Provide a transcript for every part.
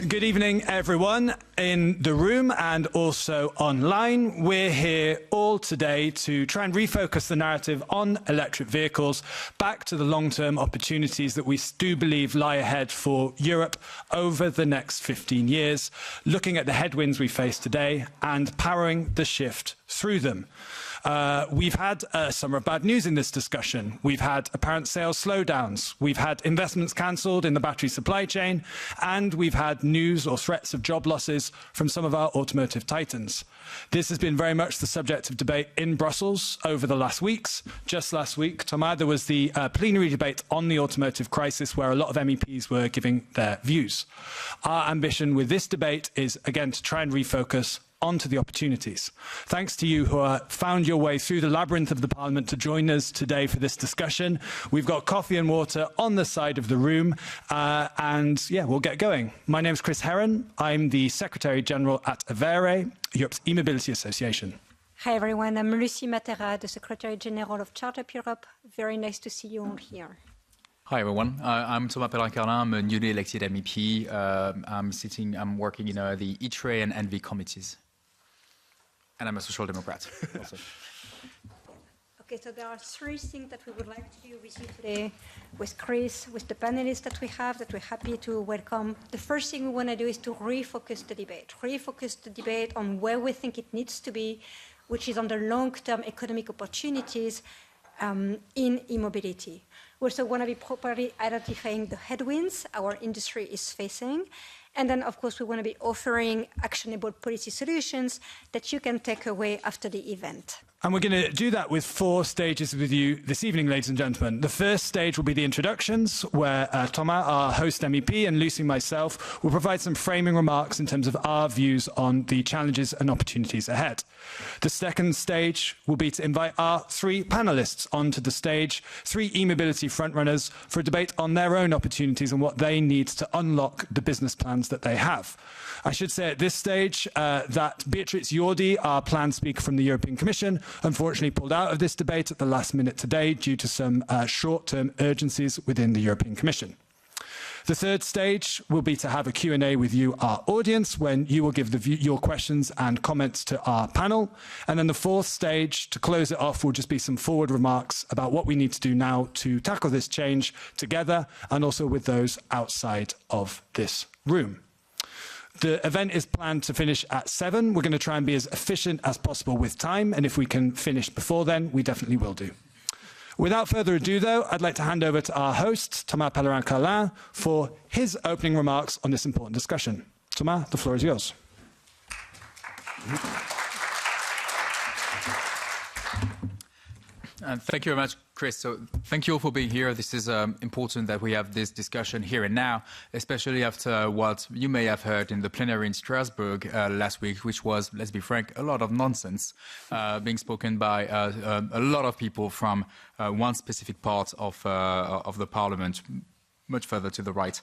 Good evening, everyone in the room and also online. We're here all today to try and refocus the narrative on electric vehicles back to the long-term opportunities that we do believe lie ahead for Europe over the next 15 years, looking at the headwinds we face today and powering the shift through them. We've had a summer of bad news in this discussion. We've had apparent sales slowdowns. We've had investments cancelled in the battery supply chain. And we've had news or threats of job losses from some of our automotive titans. This has been very much the subject of debate in Brussels over the last weeks. Just last week, Thomas, there was the plenary debate on the automotive crisis where a lot of MEPs were giving their views. Our ambition with this debate is, again, to try and refocus onto the opportunities. Thanks to you who found your way through the labyrinth of the Parliament to join us today for this discussion. We've got coffee and water on the side of the room, and yeah, we'll get going. My name is Chris Heron. I'm the Secretary General at AVERE, Europe's e-mobility association. Hi everyone, I'm Lucie Matera, the Secretary General of ChargeUp Europe. Very nice to see you all here. Hi everyone, I'm Thomas Pellerin-Carlin. I'm a newly elected MEP. I'm working in the ITRE and ENVI committees. And I'm a social democrat also. Okay, so there are three things that we would like to do with you today, with Chris, with the panelists that we have, that we're happy to welcome. The first thing we want to do is to refocus the debate on where we think it needs to be, which is on the long-term economic opportunities in e-mobility. We also want to be properly identifying the headwinds our industry is facing. And then, of course, we want to be offering actionable policy solutions that you can take away after the event. And we're going to do that with 4 stages with you this evening, ladies and gentlemen. The first stage will be the introductions, where Thomas, our host MEP, and Lucy, myself, will provide some framing remarks in terms of our views on the challenges and opportunities ahead. The second stage will be to invite our 3 panelists onto the stage, 3 e-mobility frontrunners, for a debate on their own opportunities and what they need to unlock the business plans that they have. I should say at this stage that Beatrice Jordi, our planned speaker from the European Commission, unfortunately pulled out of this debate at the last minute today due to some short-term urgencies within the European Commission. The third stage will be to have a Q&A with you, our audience, when you will give your questions and comments to our panel. And then the fourth stage, to close it off, will just be some forward remarks about what we need to do now to tackle this change together and also with those outside of this room. The event is planned to finish at 7. We're going to try and be as efficient as possible with time, and if we can finish before then, we definitely will do. Without further ado, though, I'd like to hand over to our host, Thomas Pellerin-Carlin, for his opening remarks on this important discussion. Thomas, the floor is yours. Thank you very much, Chris. So thank you all for being here. This is important that we have this discussion here and now, especially after what you may have heard in the plenary in Strasbourg last week, which was, let's be frank, a lot of nonsense being spoken by a lot of people from one specific part of the Parliament, much further to the right.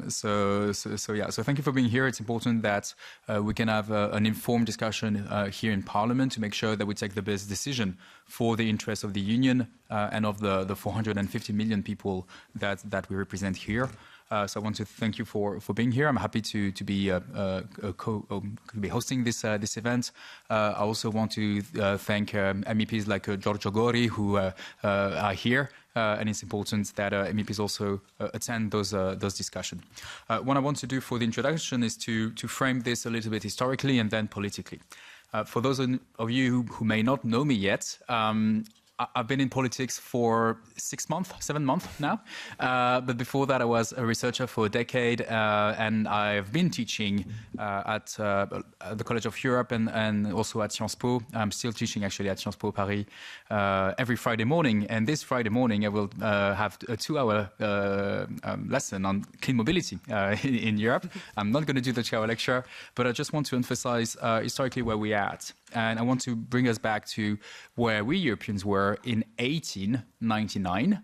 So thank you for being here. It's important that we can have an informed discussion here in Parliament to make sure that we take the best decision for the interests of the Union and of the 450 million people that we represent here. So I want to thank you for being here. I'm happy to be hosting this event. I also want to thank MEPs like Giorgio Gori who are here. And it's important that MEPs also attend those discussions. What I want to do for the introduction is to frame this a little bit historically and then politically. For those of you who may not know me yet, I've been in politics for 7 months now. But before that, I was a researcher for a decade, and I've been teaching at the College of Europe and also at Sciences Po. I'm still teaching actually at Sciences Po Paris every Friday morning. And this Friday morning, I will have a 2-hour lesson on clean mobility in Europe. I'm not going to do the 2-hour lecture, but I just want to emphasize historically where we're at. And I want to bring us back to where we Europeans were in 1899,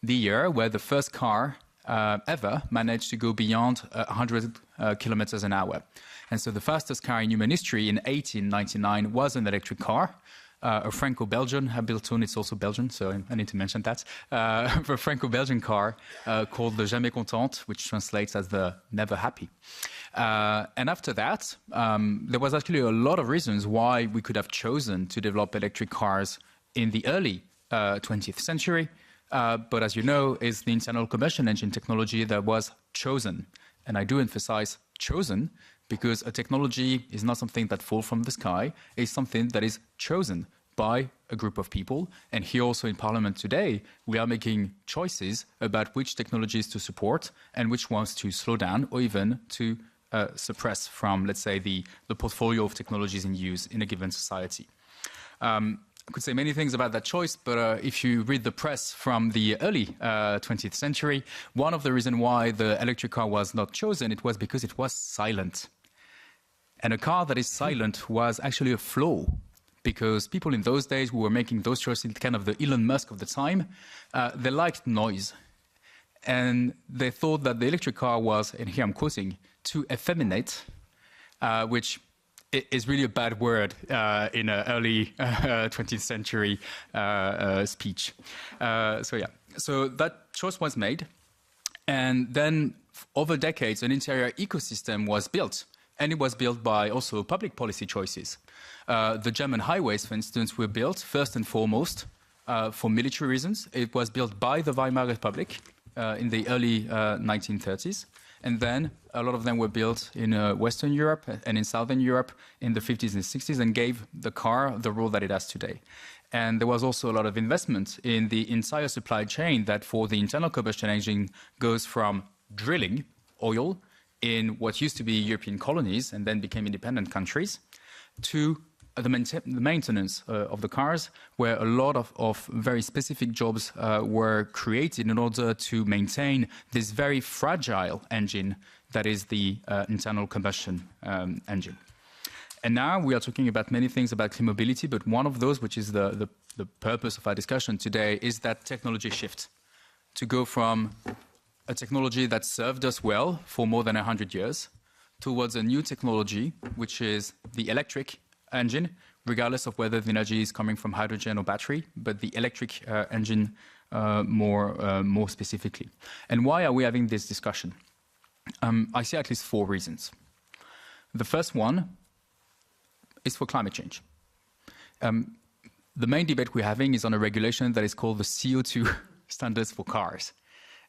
the year where the first car ever managed to go beyond 100 kilometers an hour. And so the fastest car in human history in 1899 was an electric car. a Franco-Belgian Hamilton, it's also Belgian, so I need to mention that, a Franco-Belgian car called the Jamais Content, which translates as the Never Happy. And after that, there was actually a lot of reasons why we could have chosen to develop electric cars in the early 20th century. But as you know, it's the internal combustion engine technology that was chosen. And I do emphasize chosen, because a technology is not something that falls from the sky. It's something that is chosen by a group of people. And here also in Parliament today, we are making choices about which technologies to support and which ones to slow down or even to suppress from, let's say, the portfolio of technologies in use in a given society. I could say many things about that choice, but if you read the press from the early 20th century, one of the reasons why the electric car was not chosen, it was because it was silent. And a car that is silent was actually a flaw, because people in those days who were making those choices, kind of the Elon Musk of the time, they liked noise. And they thought that the electric car was, and here I'm quoting, too effeminate, which is really a bad word in an early 20th century speech. So that choice was made. And then over decades, an entire ecosystem was built. And it was built by also public policy choices. The German highways, for instance, were built first and foremost for military reasons. It was built by the Weimar Republic in the early 1930s. And then a lot of them were built in Western Europe and in Southern Europe in the 50s and 60s and gave the car the role that it has today. And there was also a lot of investment in the entire supply chain that for the internal combustion engine goes from drilling oil in what used to be European colonies and then became independent countries to the maintenance of the cars, where a lot of very specific jobs were created in order to maintain this very fragile engine that is the internal combustion engine. And now we are talking about many things about clean mobility, but one of those, which is the purpose of our discussion today, is that technology shift to go from a technology that served us well for more than 100 years towards a new technology, which is the electric engine, regardless of whether the energy is coming from hydrogen or battery, but the electric engine more specifically. And why are we having this discussion? I see at least 4 reasons. The first one is for climate change. The main debate we're having is on a regulation that is called the CO2 standards for cars.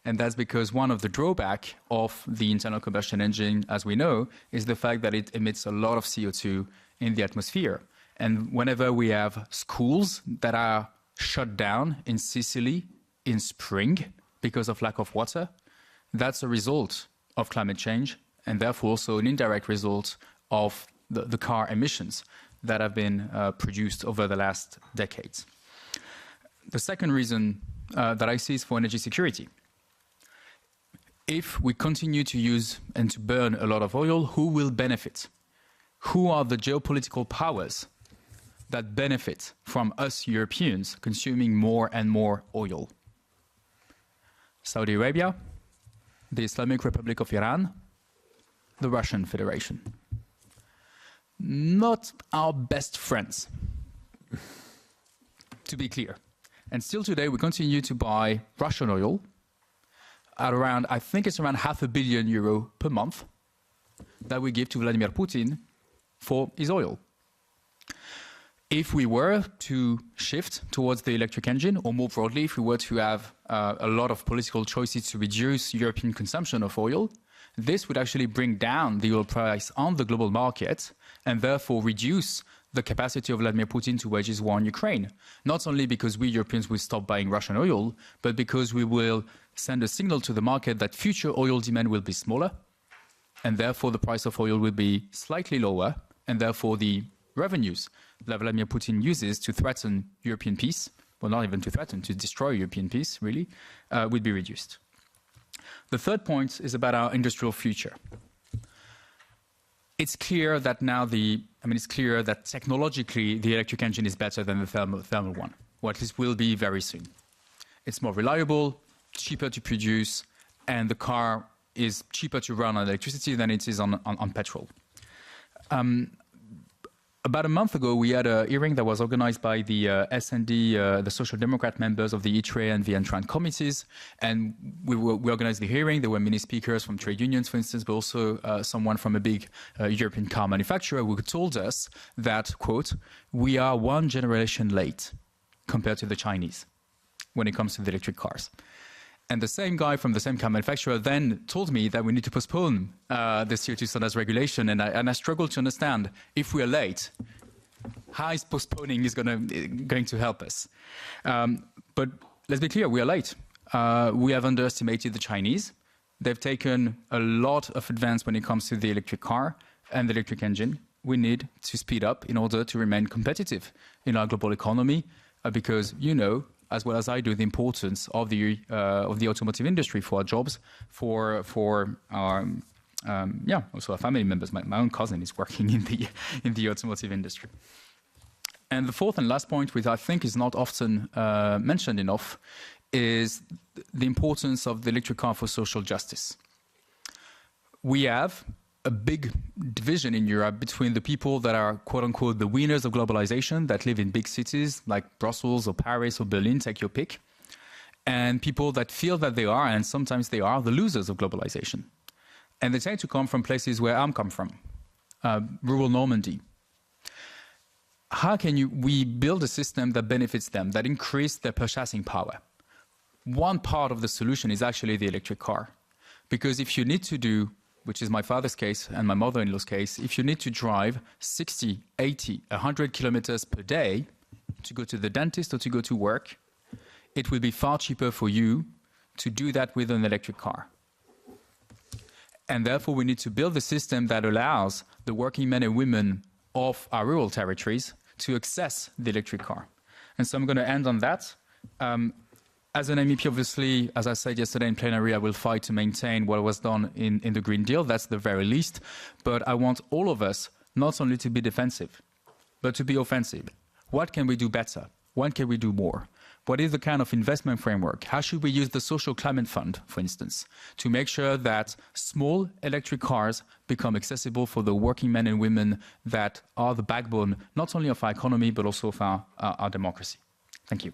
And that's because one of the drawbacks of the internal combustion engine, as we know, is the fact that it emits a lot of CO2 in the atmosphere. And whenever we have schools that are shut down in Sicily in spring because of lack of water, that's a result of climate change and therefore also an indirect result of the car emissions that have been produced over the last decades. The second reason that I see is for energy security. If we continue to use and to burn a lot of oil, who will benefit? Who are the geopolitical powers that benefit from us Europeans consuming more and more oil? Saudi Arabia, the Islamic Republic of Iran, the Russian Federation. Not our best friends, to be clear. And still today, we continue to buy Russian oil at around, I think it's around €500 million per month that we give to Vladimir Putin for his oil. If we were to shift towards the electric engine, or more broadly, if we were to have a lot of political choices to reduce European consumption of oil, this would actually bring down the oil price on the global market and therefore reduce the capacity of Vladimir Putin to wage his war on Ukraine. Not only because we Europeans will stop buying Russian oil, but because we will send a signal to the market that future oil demand will be smaller, and therefore the price of oil will be slightly lower, and therefore the revenues that Vladimir Putin uses to threaten European peace, well, not even to threaten, to destroy European peace, really, would be reduced. The third point is about our industrial future. It's clear that now it's clear that technologically the electric engine is better than the thermal one, or at least will be very soon. It's more reliable, cheaper to produce, and the car is cheaper to run on electricity than it is on petrol. About a month ago, we had a hearing that was organized by the S&D, the Social Democrat members of the ITRE and the Entrant committees. And we organized the hearing. There were many speakers from trade unions, for instance, but also someone from a big European car manufacturer who told us that, quote, we are one generation late compared to the Chinese when it comes to the electric cars. And the same guy from the same car manufacturer then told me that we need to postpone the CO2 standards regulation. And I struggle to understand, if we are late, how is postponing going to help us? But let's be clear, we are late. We have underestimated the Chinese. They've taken a lot of advance when it comes to the electric car and the electric engine. We need to speed up in order to remain competitive in our global economy, because you know, as well as I do, the importance of the automotive industry for our jobs, for our also our family members. My own cousin is working in the automotive industry. And the fourth and last point, which I think is not often mentioned enough, is the importance of the electric car for social justice. We have a big division in Europe between the people that are, quote unquote, the winners of globalization, that live in big cities like Brussels or Paris or Berlin, take your pick, and people that feel that they are, and sometimes they are, the losers of globalization. And they tend to come from places where I'm come from, rural Normandy. How can we build a system that benefits them, that increases their purchasing power? One part of the solution is actually the electric car. Because if you need to do, which is my father's case and my mother-in-law's case, if you need to drive 60, 80, 100 kilometers per day to go to the dentist or to go to work, it will be far cheaper for you to do that with an electric car. And therefore, we need to build a system that allows the working men and women of our rural territories to access the electric car. And so I'm going to end on that. As an MEP, obviously, as I said yesterday in plenary, I will fight to maintain what was done in the Green Deal. That's the very least. But I want all of us not only to be defensive, but to be offensive. What can we do better? When can we do more? What is the kind of investment framework? How should we use the Social Climate Fund, for instance, to make sure that small electric cars become accessible for the working men and women that are the backbone, not only of our economy, but also of our democracy? Thank you.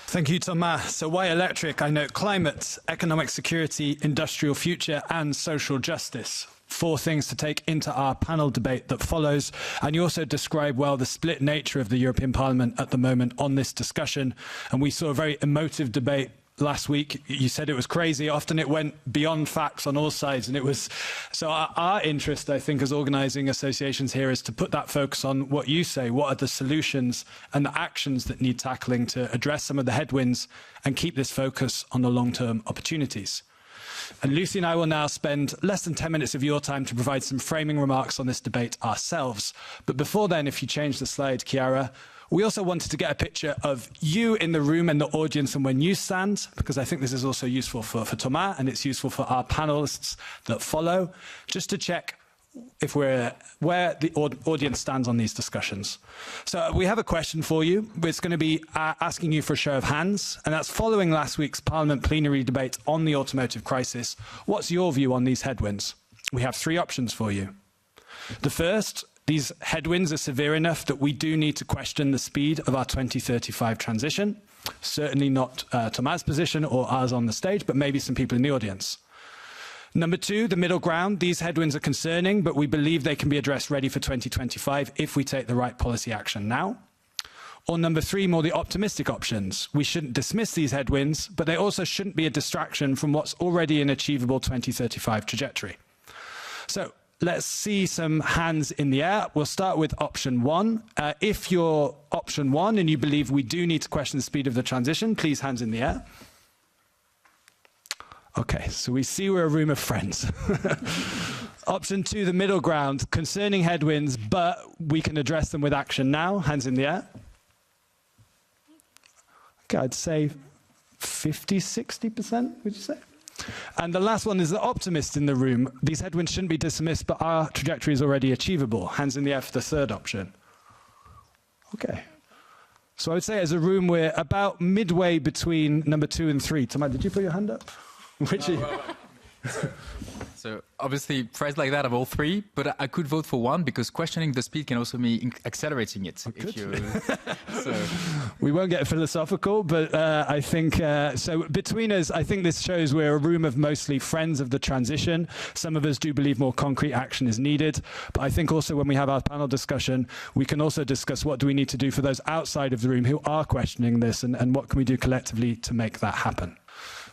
Thank you, Thomas. So why electric? I note climate, economic security, industrial future, and social justice. 4 things to take into our panel debate that follows. And you also describe well the split nature of the European Parliament at the moment on this discussion. And we saw a very emotive debate last week. You said it was crazy. Often it went beyond facts on all sides. And it was, so our interest, I think, as organising associations here is to put that focus on what you say. What are the solutions and the actions that need tackling to address some of the headwinds and keep this focus on the long-term opportunities? And Lucy and I will now spend less than 10 minutes of your time to provide some framing remarks on this debate ourselves. But before then, if you change the slide, Chiara, we also wanted to get a picture of you in the room and the audience and when you stand, because I think this is also useful for Thomas and it's useful for our panelists that follow, just to check if where the audience stands on these discussions. So we have a question for you. It's going to be asking you for a show of hands, and that's following last week's Parliament plenary debate on the automotive crisis. What's your view on these headwinds? We have 3 options for you. The first, these headwinds are severe enough that we do need to question the speed of our 2035 transition. Certainly not Thomas' position or ours on the stage, but maybe some people in the audience. Number 2, the middle ground. These headwinds are concerning, but we believe they can be addressed ready for 2025 if we take the right policy action now. Or number 3, more the optimistic options. We shouldn't dismiss these headwinds, but they also shouldn't be a distraction from what's already an achievable 2035 trajectory. So let's see some hands in the air. We'll start with option 1. If you're option 1 and you believe we do need to question the speed of the transition, please hands in the air. Okay, so we see we're a room of friends. Option 2, the middle ground, concerning headwinds, but we can address them with action now. Hands in the air. Okay, I'd say 50, 60%, would you say? And the last one is the optimist in the room. These headwinds shouldn't be dismissed, but our trajectory is already achievable. Hands in the air for the third option. Okay. So I would say as a room, we're about midway between number 2 and 3. Thomas, did you put your hand up? Which so So obviously, prize like that of all three, but I could vote for one because questioning the speed can also mean accelerating it. We won't get philosophical, but I think, so between us, I think this shows we're a room of mostly friends of the transition. Some of us do believe more concrete action is needed, but I think also when we have our panel discussion, we can also discuss what do we need to do for those outside of the room who are questioning this and what can we do collectively to make that happen.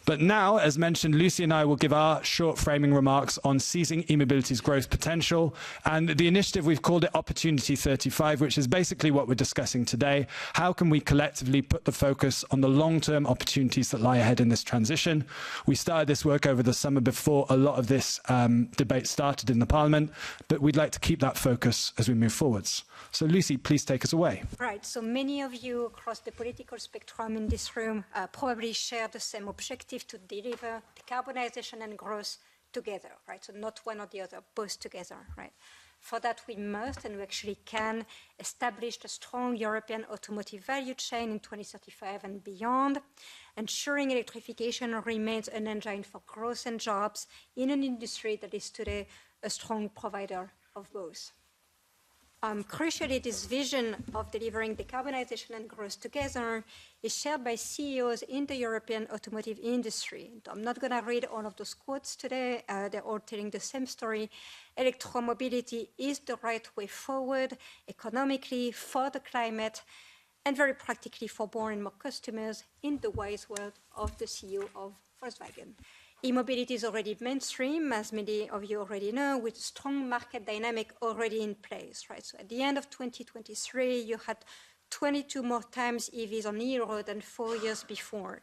But now, as mentioned, Lucy and I will give our short framing remarks on seizing e-mobility's growth potential. And the initiative, we've called it Opportunity35, which is basically what we're discussing today. How can we collectively put the focus on the long-term opportunities that lie ahead in this transition? We started this work over the summer before a lot of this debate started in the Parliament, but we'd like to keep that focus as we move forwards. So Lucy, please take us away. Right, so many of you across the political spectrum in this room probably share the same objective to deliver decarbonization and growth together, right? So not one or the other, both together, right? For that, we must, and we actually can, establish a strong European automotive value chain in 2035 and beyond, ensuring electrification remains an engine for growth and jobs in an industry that is today a strong provider of both. Crucially, this vision of delivering decarbonization and growth together is shared by CEOs in the European automotive industry. I'm not going to read all of those quotes today. They're all telling the same story. Electromobility is the right way forward, economically, for the climate, and very practically for more and more customers, in the wise word of the CEO of Volkswagen. E-mobility is already mainstream, as many of you already know, with a strong market dynamic already in place, right? So at the end of 2023, you had 22 more times EVs on e-road than 4 years before.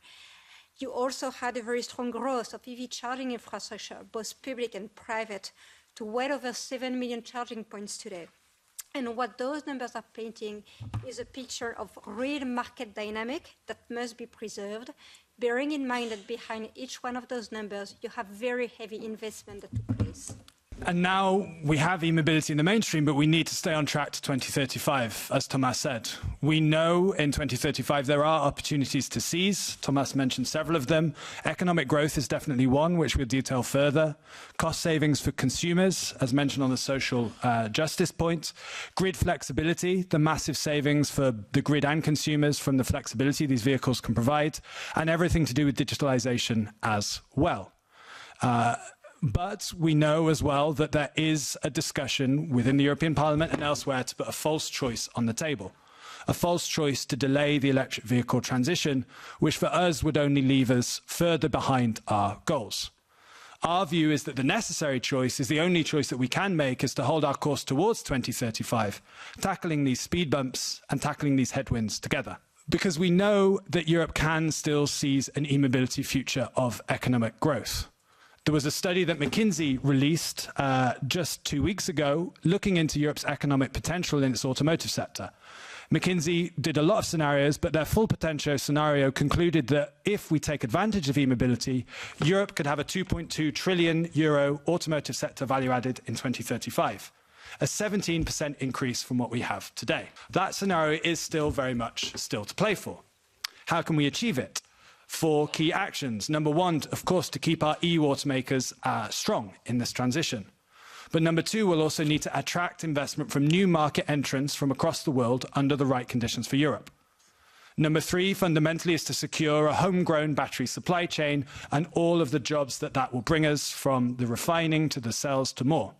You also had a very strong growth of EV charging infrastructure, both public and private, to well over 7 million charging points today. And what those numbers are painting is a picture of real market dynamic that must be preserved, bearing in mind that behind each one of those numbers, you have very heavy investment that took place. And now we have e-mobility in the mainstream, but we need to stay on track to 2035, as Thomas said. We know in 2035 there are opportunities to seize. Thomas mentioned several of them. Economic growth is definitely one, which we'll detail further. Cost savings for consumers, as mentioned on the social justice point. Grid flexibility, the massive savings for the grid and consumers from the flexibility these vehicles can provide. And everything to do with digitalization as well. But we know as well that there is a discussion within the European Parliament and elsewhere to put a false choice on the table. A false choice to delay the electric vehicle transition, which for us would only leave us further behind our goals. Our view is that the necessary choice is the only choice that we can make is to hold our course towards 2035, tackling these speed bumps and tackling these headwinds together. Because we know that Europe can still seize an e-mobility future of economic growth. There was a study that McKinsey released just 2 weeks ago looking into Europe's economic potential in its automotive sector. McKinsey did a lot of scenarios, but their full potential scenario concluded that if we take advantage of e-mobility, Europe could have a 2.2 trillion euro automotive sector value added in 2035, a 17% increase from what we have today. That scenario is still very much still to play for. How can we achieve it? 4 key actions. Number 1, of course, to keep our EU automakers strong in this transition. But number 2, we'll also need to attract investment from new market entrants from across the world under the right conditions for Europe. Number 3, fundamentally, is to secure a homegrown battery supply chain and all of the jobs that that will bring us, from the refining to the cells to more.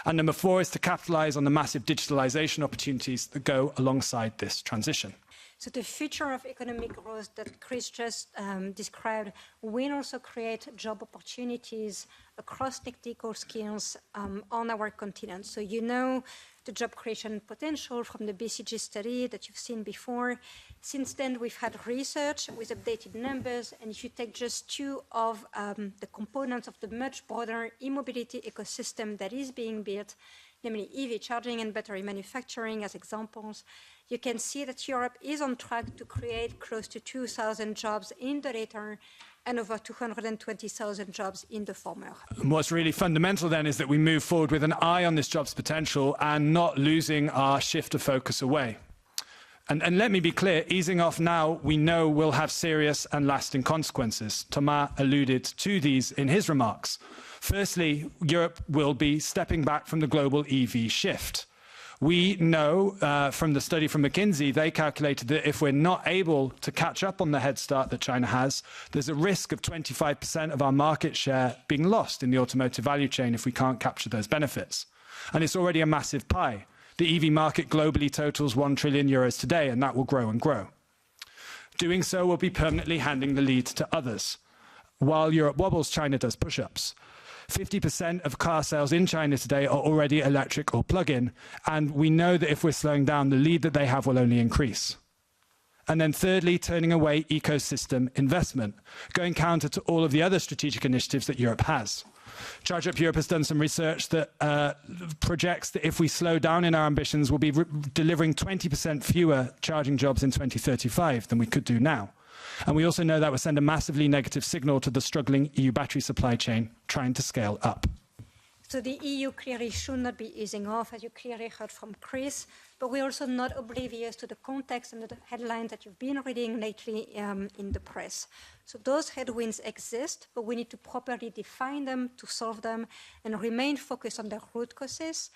And number 4 is to capitalize on the massive digitalization opportunities that go alongside this transition. So the future of economic growth that Chris just described will also create job opportunities across technical skills on our continent. So you know the job creation potential from the BCG study that you've seen before. Since then, we've had research with updated numbers, and if you take just 2 of the components of the much broader e-mobility ecosystem that is being built, namely EV charging and battery manufacturing as examples, you can see that Europe is on track to create close to 2,000 jobs in the latter and over 220,000 jobs in the former. And what's really fundamental then is that we move forward with an eye on this jobs potential and not losing our shift of focus away. And let me be clear, easing off now, we know will have serious and lasting consequences. Thomas alluded to these in his remarks. Firstly, Europe will be stepping back from the global EV shift. We know from the study from McKinsey, they calculated that if we're not able to catch up on the head start that China has, there's a risk of 25% of our market share being lost in the automotive value chain if we can't capture those benefits. And it's already a massive pie. The EV market globally totals €1 trillion today, and that will grow and grow. Doing so will be permanently handing the lead to others. While Europe wobbles, China does push-ups. 50% of car sales in China today are already electric or plug-in, and we know that if we're slowing down, the lead that they have will only increase. And then thirdly, turning away ecosystem investment, going counter to all of the other strategic initiatives that Europe has. ChargeUp Europe has done some research that projects that if we slow down in our ambitions, we'll be delivering 20% fewer charging jobs in 2035 than we could do now. And we also know that would send a massively negative signal to the struggling EU battery supply chain trying to scale up. So the EU clearly should not be easing off, as you clearly heard from Chris, but we're also not oblivious to the context and the headlines that you've been reading lately in the press. So those headwinds exist, but we need to properly define them to solve them and remain focused on the root causes,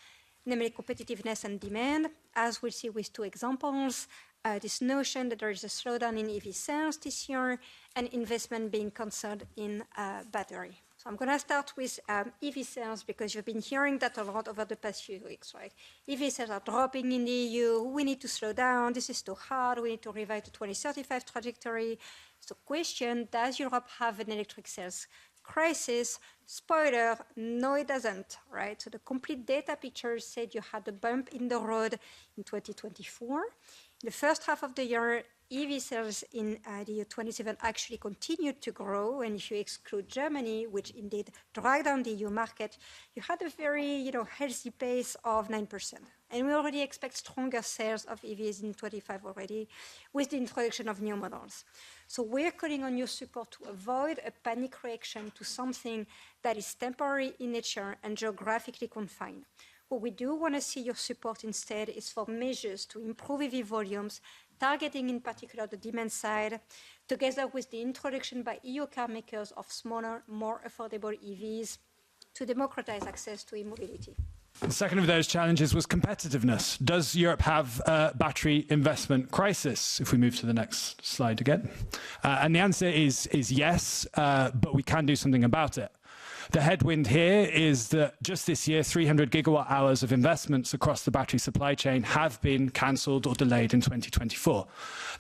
namely competitiveness and demand, as we'll see with two examples. This notion that there is a slowdown in EV sales this year and investment being concerned in battery. So I'm going to start with EV sales because you've been hearing that a lot over the past few weeks, right? EV sales are dropping in the EU. We need to slow down. This is too hard. We need to revise the 2035 trajectory. So question, does Europe have an electric sales crisis? Spoiler, no it doesn't, right? So the complete data picture said you had a bump in the road in 2024. In the first half of the year, EV sales in the year 27 actually continued to grow, and if you exclude Germany, which indeed dragged down the EU market, you had a very healthy pace of 9%. And we already expect stronger sales of EVs in 25 already with the introduction of new models. So we're calling on your support to avoid a panic reaction to something that is temporary in nature and geographically confined. What we do want to see your support instead is for measures to improve EV volumes, targeting in particular the demand side, together with the introduction by EU car makers of smaller, more affordable EVs to democratize access to e-mobility. The second of those challenges was competitiveness. Does Europe have a battery investment crisis? If we move to the next slide again. And the answer is yes, but we can do something about it. The headwind here is that just this year, 300 gigawatt hours of investments across the battery supply chain have been cancelled or delayed in 2024.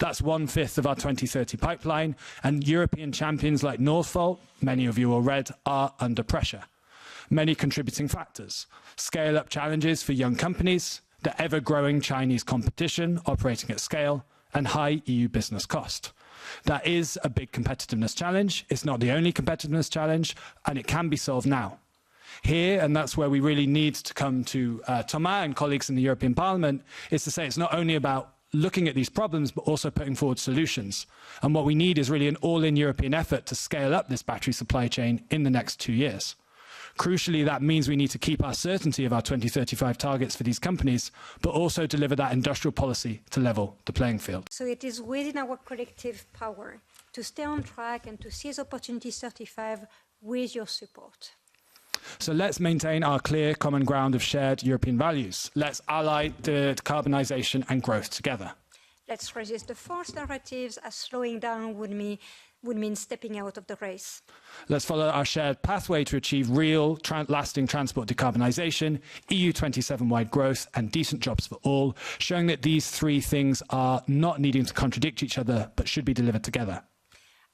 That's 1/5 of our 2030 pipeline, and European champions like Northvolt, many of you all read, are under pressure. Many contributing factors: scale-up challenges for young companies, the ever-growing Chinese competition operating at scale, and high EU business cost. That is a big competitiveness challenge. It's not the only competitiveness challenge, and it can be solved now. Here, and that's where we really need to come to Thomas and colleagues in the European Parliament, is to say it's not only about looking at these problems, but also putting forward solutions. And what we need is really an all-in European effort to scale up this battery supply chain in the next 2 years. Crucially, that means we need to keep our certainty of our 2035 targets for these companies, but also deliver that industrial policy to level the playing field. So it is within our collective power to stay on track and to seize Opportunity35 with your support. So let's maintain our clear common ground of shared European values. Let's ally decarbonisation and growth together. Let's resist the false narratives as slowing down would mean stepping out of the race. Let's follow our shared pathway to achieve real, lasting transport decarbonisation, EU 27-wide growth and decent jobs for all, showing that these three things are not needing to contradict each other, but should be delivered together.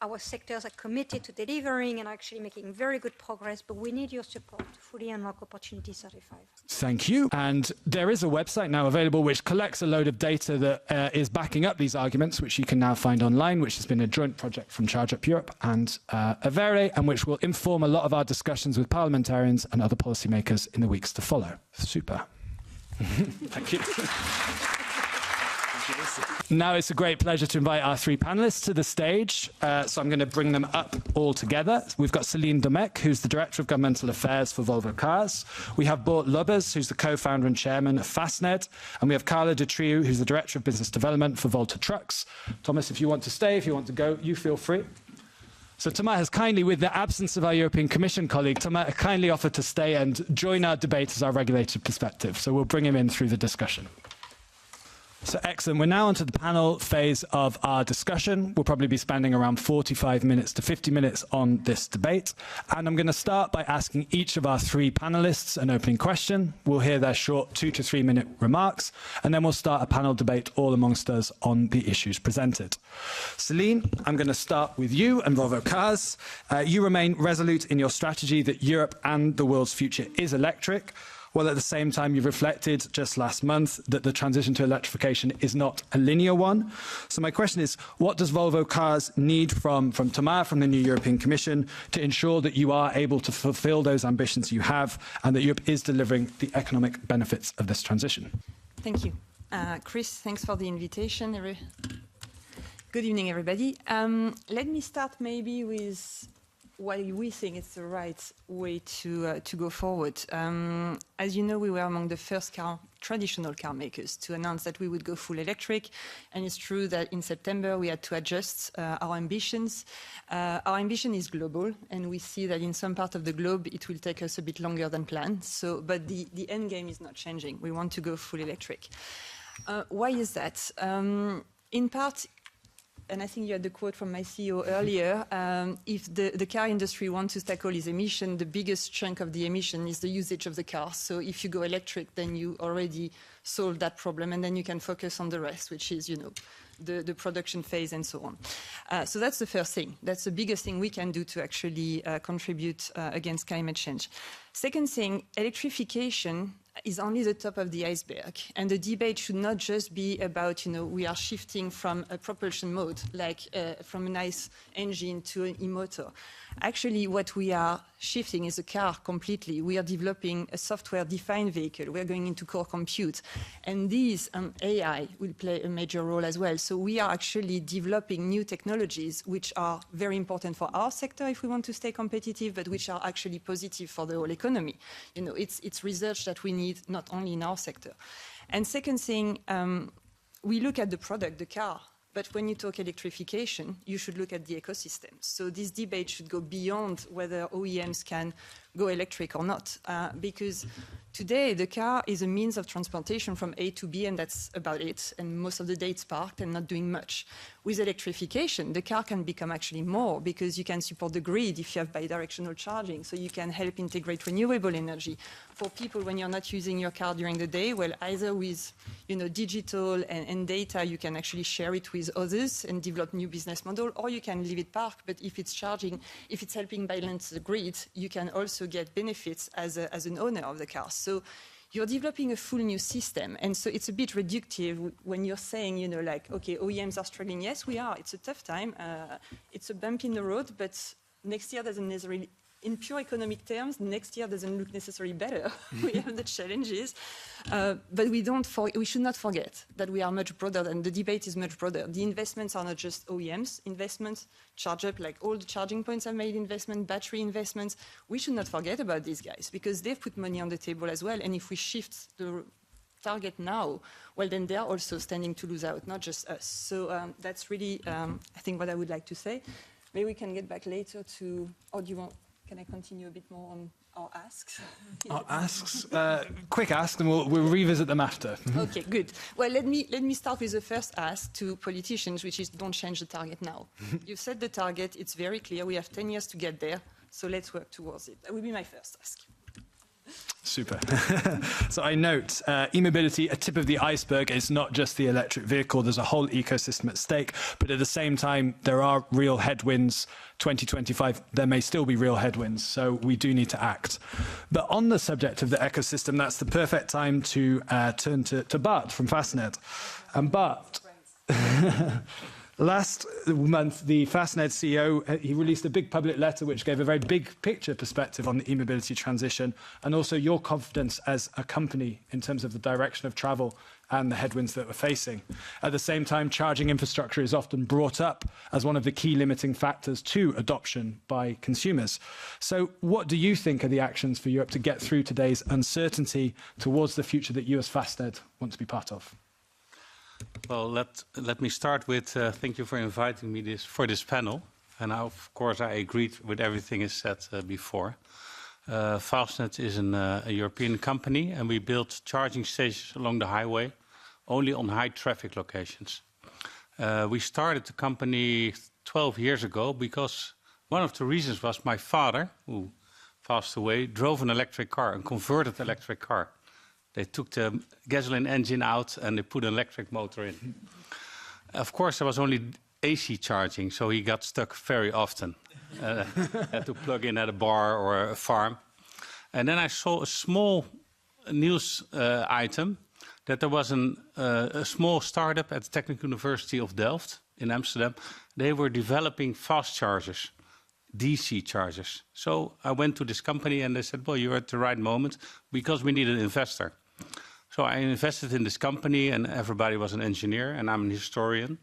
Our sectors are committed to delivering and actually making very good progress, but we need your support to fully unlock Opportunity35. Thank you. And there is a website now available which collects a load of data that is backing up these arguments, which you can now find online, which has been a joint project from ChargeUp Europe and AVERE, and which will inform a lot of our discussions with parliamentarians and other policymakers in the weeks to follow. Super. Thank you. Now it's a great pleasure to invite our three panelists to the stage. So I'm going to bring them up all together. We've got Céline Domecq, who's the Director of Governmental Affairs for Volvo Cars. We have Bart Lubbers, who's the co-founder and chairman of Fastned. And we have Carla Detrieux, who's the Director of Business Development for Volta Trucks. Thomas, if you want to stay, if you want to go, you feel free. So Thomas has kindly, with the absence of our European Commission colleague, Thomas kindly offered to stay and join our debate as our regulated perspective. So we'll bring him in through the discussion. So excellent. We're now onto the panel phase of our discussion. We'll probably be spending around 45 minutes to 50 minutes on this debate. And I'm going to start by asking each of our three panelists an opening question. We'll hear their short 2 to 3 minute remarks, and then we'll start a panel debate all amongst us on the issues presented. Céline, I'm going to start with you and Volvo Cars. You remain resolute in your strategy that Europe and the world's future is electric, while at the same time you've reflected just last month that the transition to electrification is not a linear one. So my question is, what does Volvo Cars need from Thomas, from the new European Commission, to ensure that you are able to fulfill those ambitions you have and that Europe is delivering the economic benefits of this transition? Thank you. Chris, thanks for the invitation. Good evening, everybody. Let me start maybe with why we think it's the right way to go forward. As you know, we were among the first traditional car makers to announce that we would go full electric. And it's true that in September, we had to adjust our ambitions. Our ambition is global, and we see that in some part of the globe, it will take us a bit longer than planned. But the end game is not changing. We want to go full electric. Why is that? In part, and I think you had the quote from my CEO earlier, if the car industry wants to tackle its emission, the biggest chunk of the emission is the usage of the car. So if you go electric, then you already solve that problem, and then you can focus on the rest, which is, the production phase and so on. So that's the first thing. That's the biggest thing we can do to actually contribute against climate change. Second thing, electrification is only the top of the iceberg. And the debate should not just be about, we are shifting from a propulsion mode, like from a nice engine to an e-motor. Actually, what we are shifting is a car completely. We are developing a software-defined vehicle. We're going into core compute. And these AI will play a major role as well. So we are actually developing new technologies which are very important for our sector if we want to stay competitive, but which are actually positive for the whole economy. It's research that we need not only in our sector. And second thing, we look at the product, the car. But when you talk electrification, you should look at the ecosystem. So this debate should go beyond whether OEMs can go electric or not, because today the car is a means of transportation from A to B, and that's about it. And most of the day it's parked and not doing much. With electrification, the car can become actually more, because you can support the grid if you have bidirectional charging. So you can help integrate renewable energy. For people, when you're not using your car during the day, well, either with digital and data, you can actually share it with others and develop new business model, or you can leave it parked. But if it's charging, if it's helping balance the grid, you can also get benefits as an owner of the car. So you're developing a full new system. And so it's a bit reductive when you're saying, okay, OEMs are struggling. Yes, we are. It's a tough time. It's a bump in the road, but next year doesn't necessarily, in pure economic terms, next year doesn't look necessarily better. We have the challenges. But we should not forget that we are much broader, and the debate is much broader. The investments are not just OEMs investments, ChargeUp, like all the charging points have made investment, battery investments. We should not forget about these guys, because they've put money on the table as well. And if we shift the target now, well, then they're also standing to lose out, not just us. So that's really, I think, what I would like to say. Maybe we can get back later to, or do you want, can I continue a bit more on our asks? Our asks? Quick ask, and we'll revisit them after. Okay, good. Well, let me start with the first ask to politicians, which is don't change the target now. You've set the target. It's very clear. We have 10 years to get there. So let's work towards it. That would be my first ask. Super. So I note e-mobility, a tip of the iceberg. It's not just the electric vehicle. There's a whole ecosystem at stake. But at the same time, there are real headwinds. 2025, there may still be real headwinds. So we do need to act. But on the subject of the ecosystem, that's the perfect time to turn to Bart from Fastned. And Bart, last month, the Fastned CEO, he released a big public letter which gave a very big picture perspective on the e-mobility transition, and also your confidence as a company in terms of the direction of travel and the headwinds that we're facing. At the same time, charging infrastructure is often brought up as one of the key limiting factors to adoption by consumers. So what do you think are the actions for Europe to get through today's uncertainty towards the future that you as Fastned want to be part of? Well, let me start with thank you for inviting me for this panel. And of course, I agreed with everything is said before. Fastned is a European company, and we built charging stations along the highway, only on high traffic locations. We started the company 12 years ago because one of the reasons was my father, who passed away, drove an electric car, a converted electric car. They took the gasoline engine out and they put an electric motor in. Of course, there was only AC charging, so he got stuck very often. Had to plug in at a bar or a farm. And then I saw a small news item that there was a small startup at the Technical University of Delft in Amsterdam. They were developing fast chargers, DC chargers. So I went to this company and they said, well, you're at the right moment because we need an investor. So I invested in this company and everybody was an engineer and I'm an historian.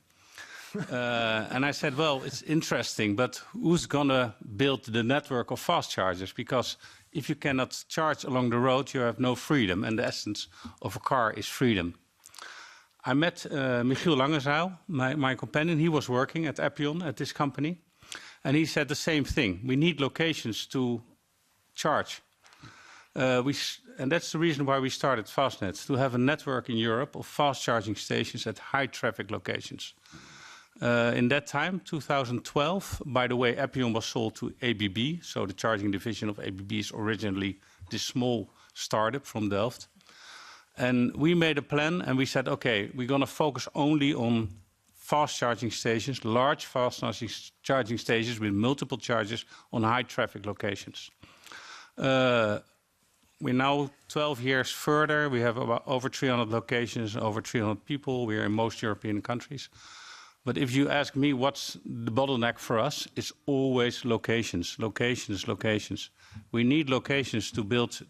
And I said, well, it's interesting, but who's going to build the network of fast chargers? Because if you cannot charge along the road, you have no freedom. And the essence of a car is freedom. I met Michiel Langezaal, my companion. He was working at Appion, at this company. And he said the same thing. We need locations to charge. And that's the reason why we started Fastned, to have a network in Europe of fast charging stations at high traffic locations. In that time, 2012, by the way, Appion was sold to ABB, so the charging division of ABB is originally this small startup from Delft. And we made a plan and we said, okay, we're going to focus only on fast charging stations, large fast charging stations with multiple chargers on high traffic locations. We're now 12 years further. We have about over 300 locations, over 300 people. We're in most European countries. But if you ask me what's the bottleneck for us, it's always locations, locations, locations. We need locations to build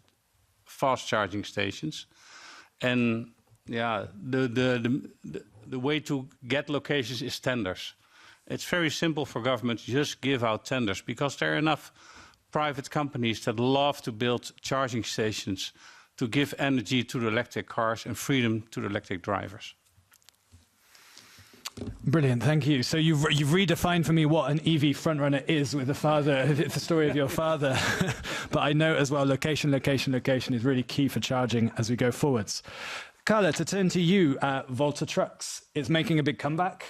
fast charging stations. And yeah, the way to get locations is tenders. It's very simple for governments, just give out tenders because there are enough private companies that love to build charging stations to give energy to the electric cars and freedom to the electric drivers. Brilliant, thank you. So you've redefined for me what an EV frontrunner is with the story of your father. But I know as well, location, location, location is really key for charging as we go forwards. Carla, to turn to you, Volta Trucks is making a big comeback,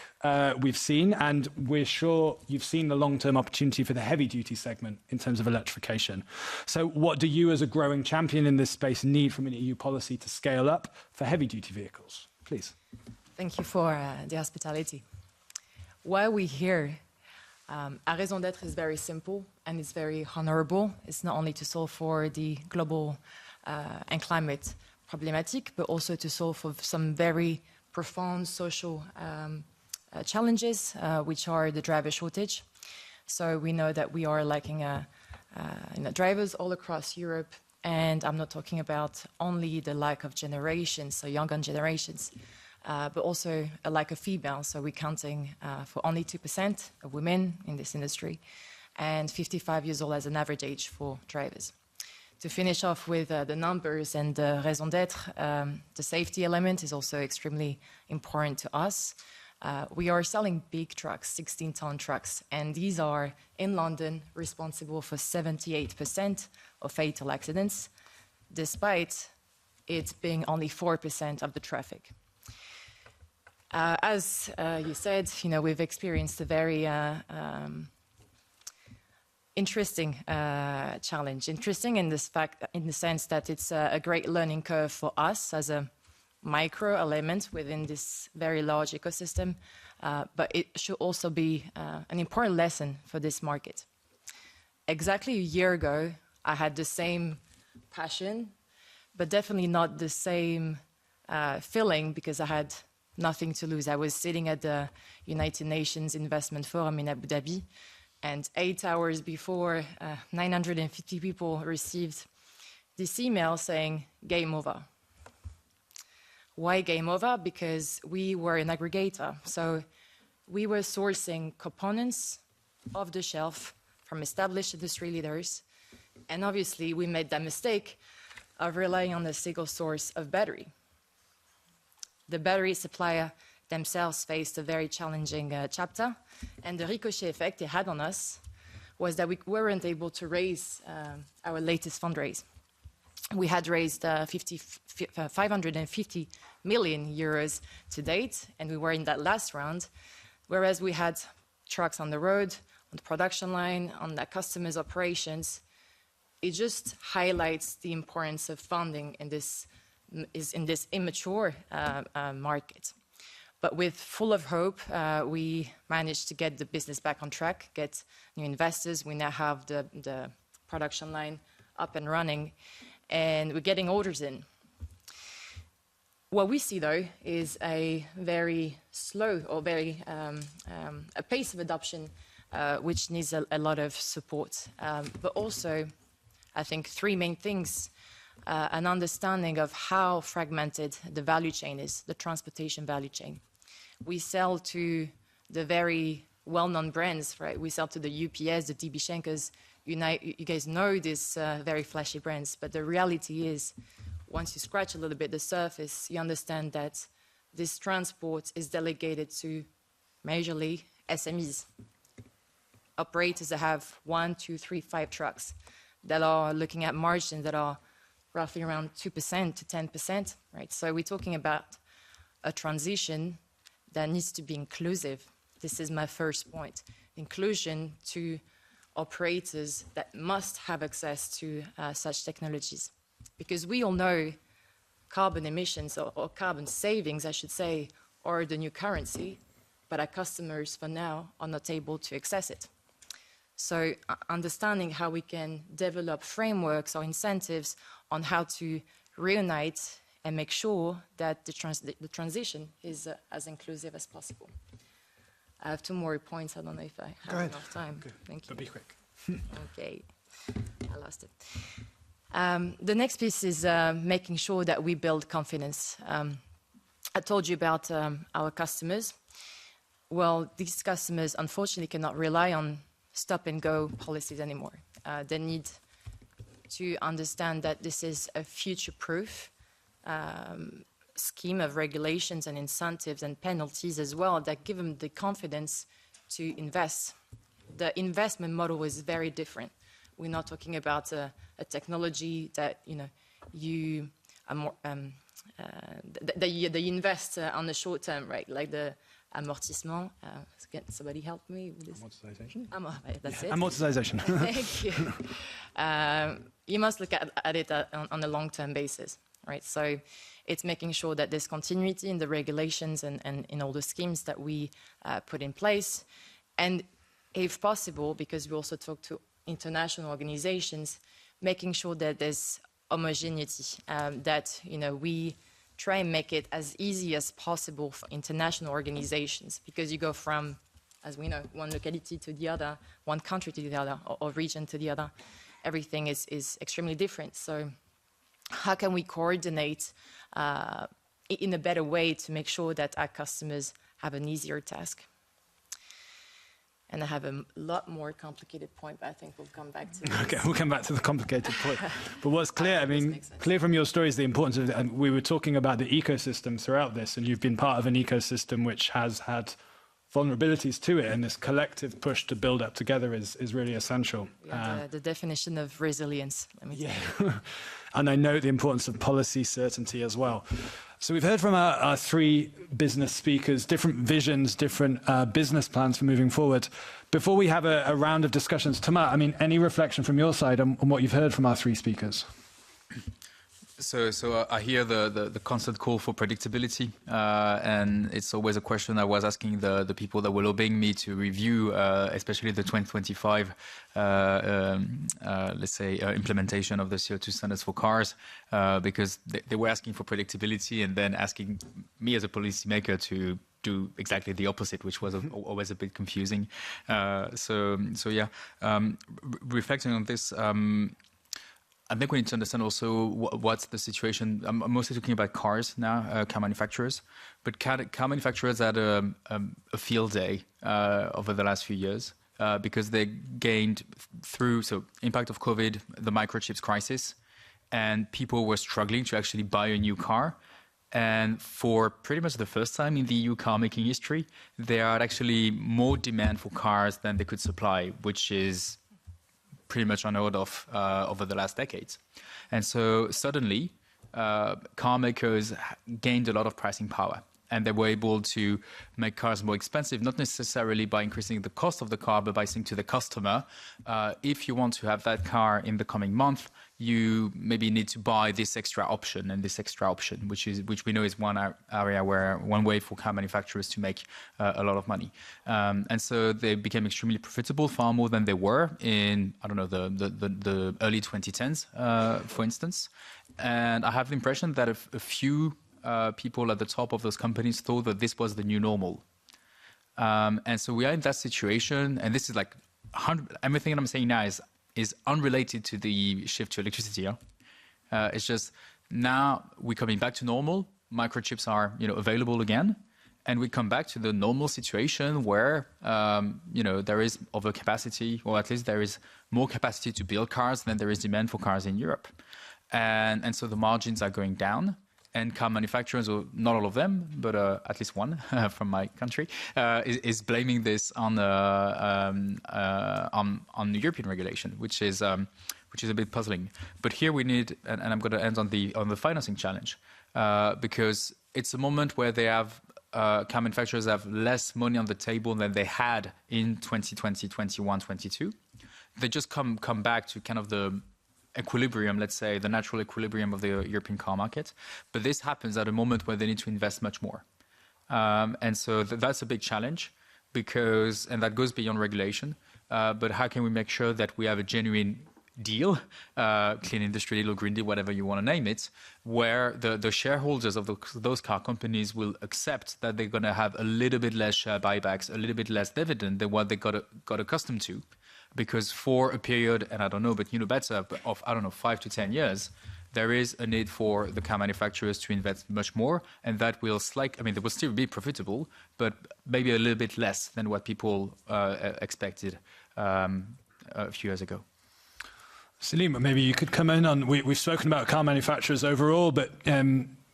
we've seen, and we're sure you've seen the long-term opportunity for the heavy-duty segment in terms of electrification. So what do you as a growing champion in this space need from an EU policy to scale up for heavy-duty vehicles? Please. Thank you for the hospitality. Why we're here, our raison d'être is very simple and it's very honorable. It's not only to solve for the global and climate problematic, but also to solve for some very profound social challenges, which are the driver shortage. So we know that we are lacking drivers all across Europe, and I'm not talking about only the lack of generations, so younger generations, but also a lack of females. So we're counting for only 2% of women in this industry, and 55 years old as an average age for drivers. To finish off with the numbers and the raison d'être, the safety element is also extremely important to us. We are selling big trucks, 16-ton trucks, and these are, in London, responsible for 78% of fatal accidents, despite it being only 4% of the traffic. As you said, we've experienced a very interesting challenge. Interesting in the sense that it's a great learning curve for us as a micro element within this very large ecosystem, but it should also be an important lesson for this market. Exactly a year ago, I had the same passion, but definitely not the same feeling because I had nothing to lose. I was sitting at the United Nations Investment Forum in Abu Dhabi, and 8 hours before, 950 people received this email saying, game over. Why game over? Because we were an aggregator. So we were sourcing components off the shelf from established industry leaders. And obviously, we made that mistake of relying on a single source of battery. The battery supplier themselves faced a very challenging chapter. And the ricochet effect it had on us was that we weren't able to raise our latest fundraise. We had raised 550 million euros to date, and we were in that last round, whereas we had trucks on the road, on the production line, on the customers' operations. It just highlights the importance of funding in this immature market. But with full of hope, we managed to get the business back on track, get new investors. We now have the production line up and running, and we're getting orders in. What we see, though, is a very slow or very a pace of adoption which needs a lot of support. But also, I think three main things. An understanding of how fragmented the value chain is, the transportation value chain. We sell to the very well-known brands, right? We sell to the UPS, the DB Schenkers. You guys know these very flashy brands, but the reality is, once you scratch a little bit the surface, you understand that this transport is delegated to majorly SMEs, operators that have 1, 2, 3, 5 trucks, that are looking at margins that are roughly around 2% to 10%, right? So we're talking about a transition that needs to be inclusive. This is my first point. Inclusion to operators that must have access to such technologies. Because we all know carbon emissions or carbon savings, I should say, are the new currency, but our customers for now are not able to access it. So understanding how we can develop frameworks or incentives on how to reunite and make sure that the transition is as inclusive as possible. I have 2 more points. I don't know if I have enough time. Good. Thank you. But be quick. Okay, I lost it. The next piece is making sure that we build confidence. I told you about our customers. Well, these customers unfortunately cannot rely on stop-and-go policies anymore. They need to understand that this is a future-proof scheme of regulations and incentives and penalties as well that give them the confidence to invest. The investment model is very different. We're not talking about a technology that you invest on the short term, right? Like the amortissement. Can somebody help me with this? Amortization? That's it. Amortization. Thank you. You must look at it on a long-term basis, right? So it's making sure that there's continuity in the regulations and in all the schemes that we put in place. And if possible, because we also talk to international organizations, making sure that there's homogeneity, that we try and make it as easy as possible for international organizations, because you go from, as we know, one locality to the other, one country to the other, or region to the other. Everything is extremely different. So how can we coordinate in a better way to make sure that our customers have an easier task? And I have a lot more complicated point, but I think we'll come back to this. Okay, we'll come back to the complicated point. But what's clear, clear from your story is the importance of, and we were talking about the ecosystem throughout this, and you've been part of an ecosystem which has had vulnerabilities to it, and this collective push to build up together is really essential. Yeah, the definition of resilience, let me tell you. And I know the importance of policy certainty as well. So we've heard from our 3 business speakers, different visions, different business plans for moving forward. Before we have a round of discussions, Thomas, any reflection from your side on what you've heard from our 3 speakers? So I hear the constant call for predictability, and it's always a question I was asking the people that were lobbying me to review, especially the 2025, let's say, implementation of the CO2 standards for cars, because they were asking for predictability and then asking me as a policymaker to do exactly the opposite, which was always a bit confusing. Reflecting on this, I think we need to understand also what's the situation. I'm mostly talking about cars now, car manufacturers, but car manufacturers had a field day over the last few years because they gained through impact of COVID, the microchips crisis, and people were struggling to actually buy a new car. And for pretty much the first time in the EU car making history, there are actually more demand for cars than they could supply, which is pretty much unheard of over the last decades. And so suddenly, car makers gained a lot of pricing power. And they were able to make cars more expensive, not necessarily by increasing the cost of the car, but by saying to the customer, if you want to have that car in the coming month, you maybe need to buy this extra option and this extra option, which we know is one way for car manufacturers to make a lot of money. And so they became extremely profitable, far more than they were in, I don't know, the early 2010s, for instance. And I have the impression that a few people at the top of those companies thought that this was the new normal. And so we are in that situation, and this is like everything that I'm saying now is unrelated to the shift to electricity. It's just now we're coming back to normal. Microchips are available again, and we come back to the normal situation where there is overcapacity, or at least there is more capacity to build cars than there is demand for cars in Europe. And so the margins are going down. And car manufacturers, or not all of them, but at least one from my country, is blaming this on the European regulation, which is a bit puzzling. But here we need, and I'm going to end on the financing challenge, because it's a moment where they have car manufacturers have less money on the table than they had in 2020, 21, 22. They just come back to kind of the equilibrium, let's say, the natural equilibrium of the European car market. But this happens at a moment where they need to invest much more. And so that's a big challenge, and that goes beyond regulation. But how can we make sure that we have a genuine deal, clean industry deal or green deal, whatever you want to name it, where the shareholders of those car companies will accept that they're going to have a little bit less share buybacks, a little bit less dividend than what they got accustomed to. Because for a period, and I don't know, but you know better, of, 5 to 10 years, there is a need for the car manufacturers to invest much more, and that will they will still be profitable, but maybe a little bit less than what people expected a few years ago. Céline, maybe you could come in on, we've spoken about car manufacturers overall, but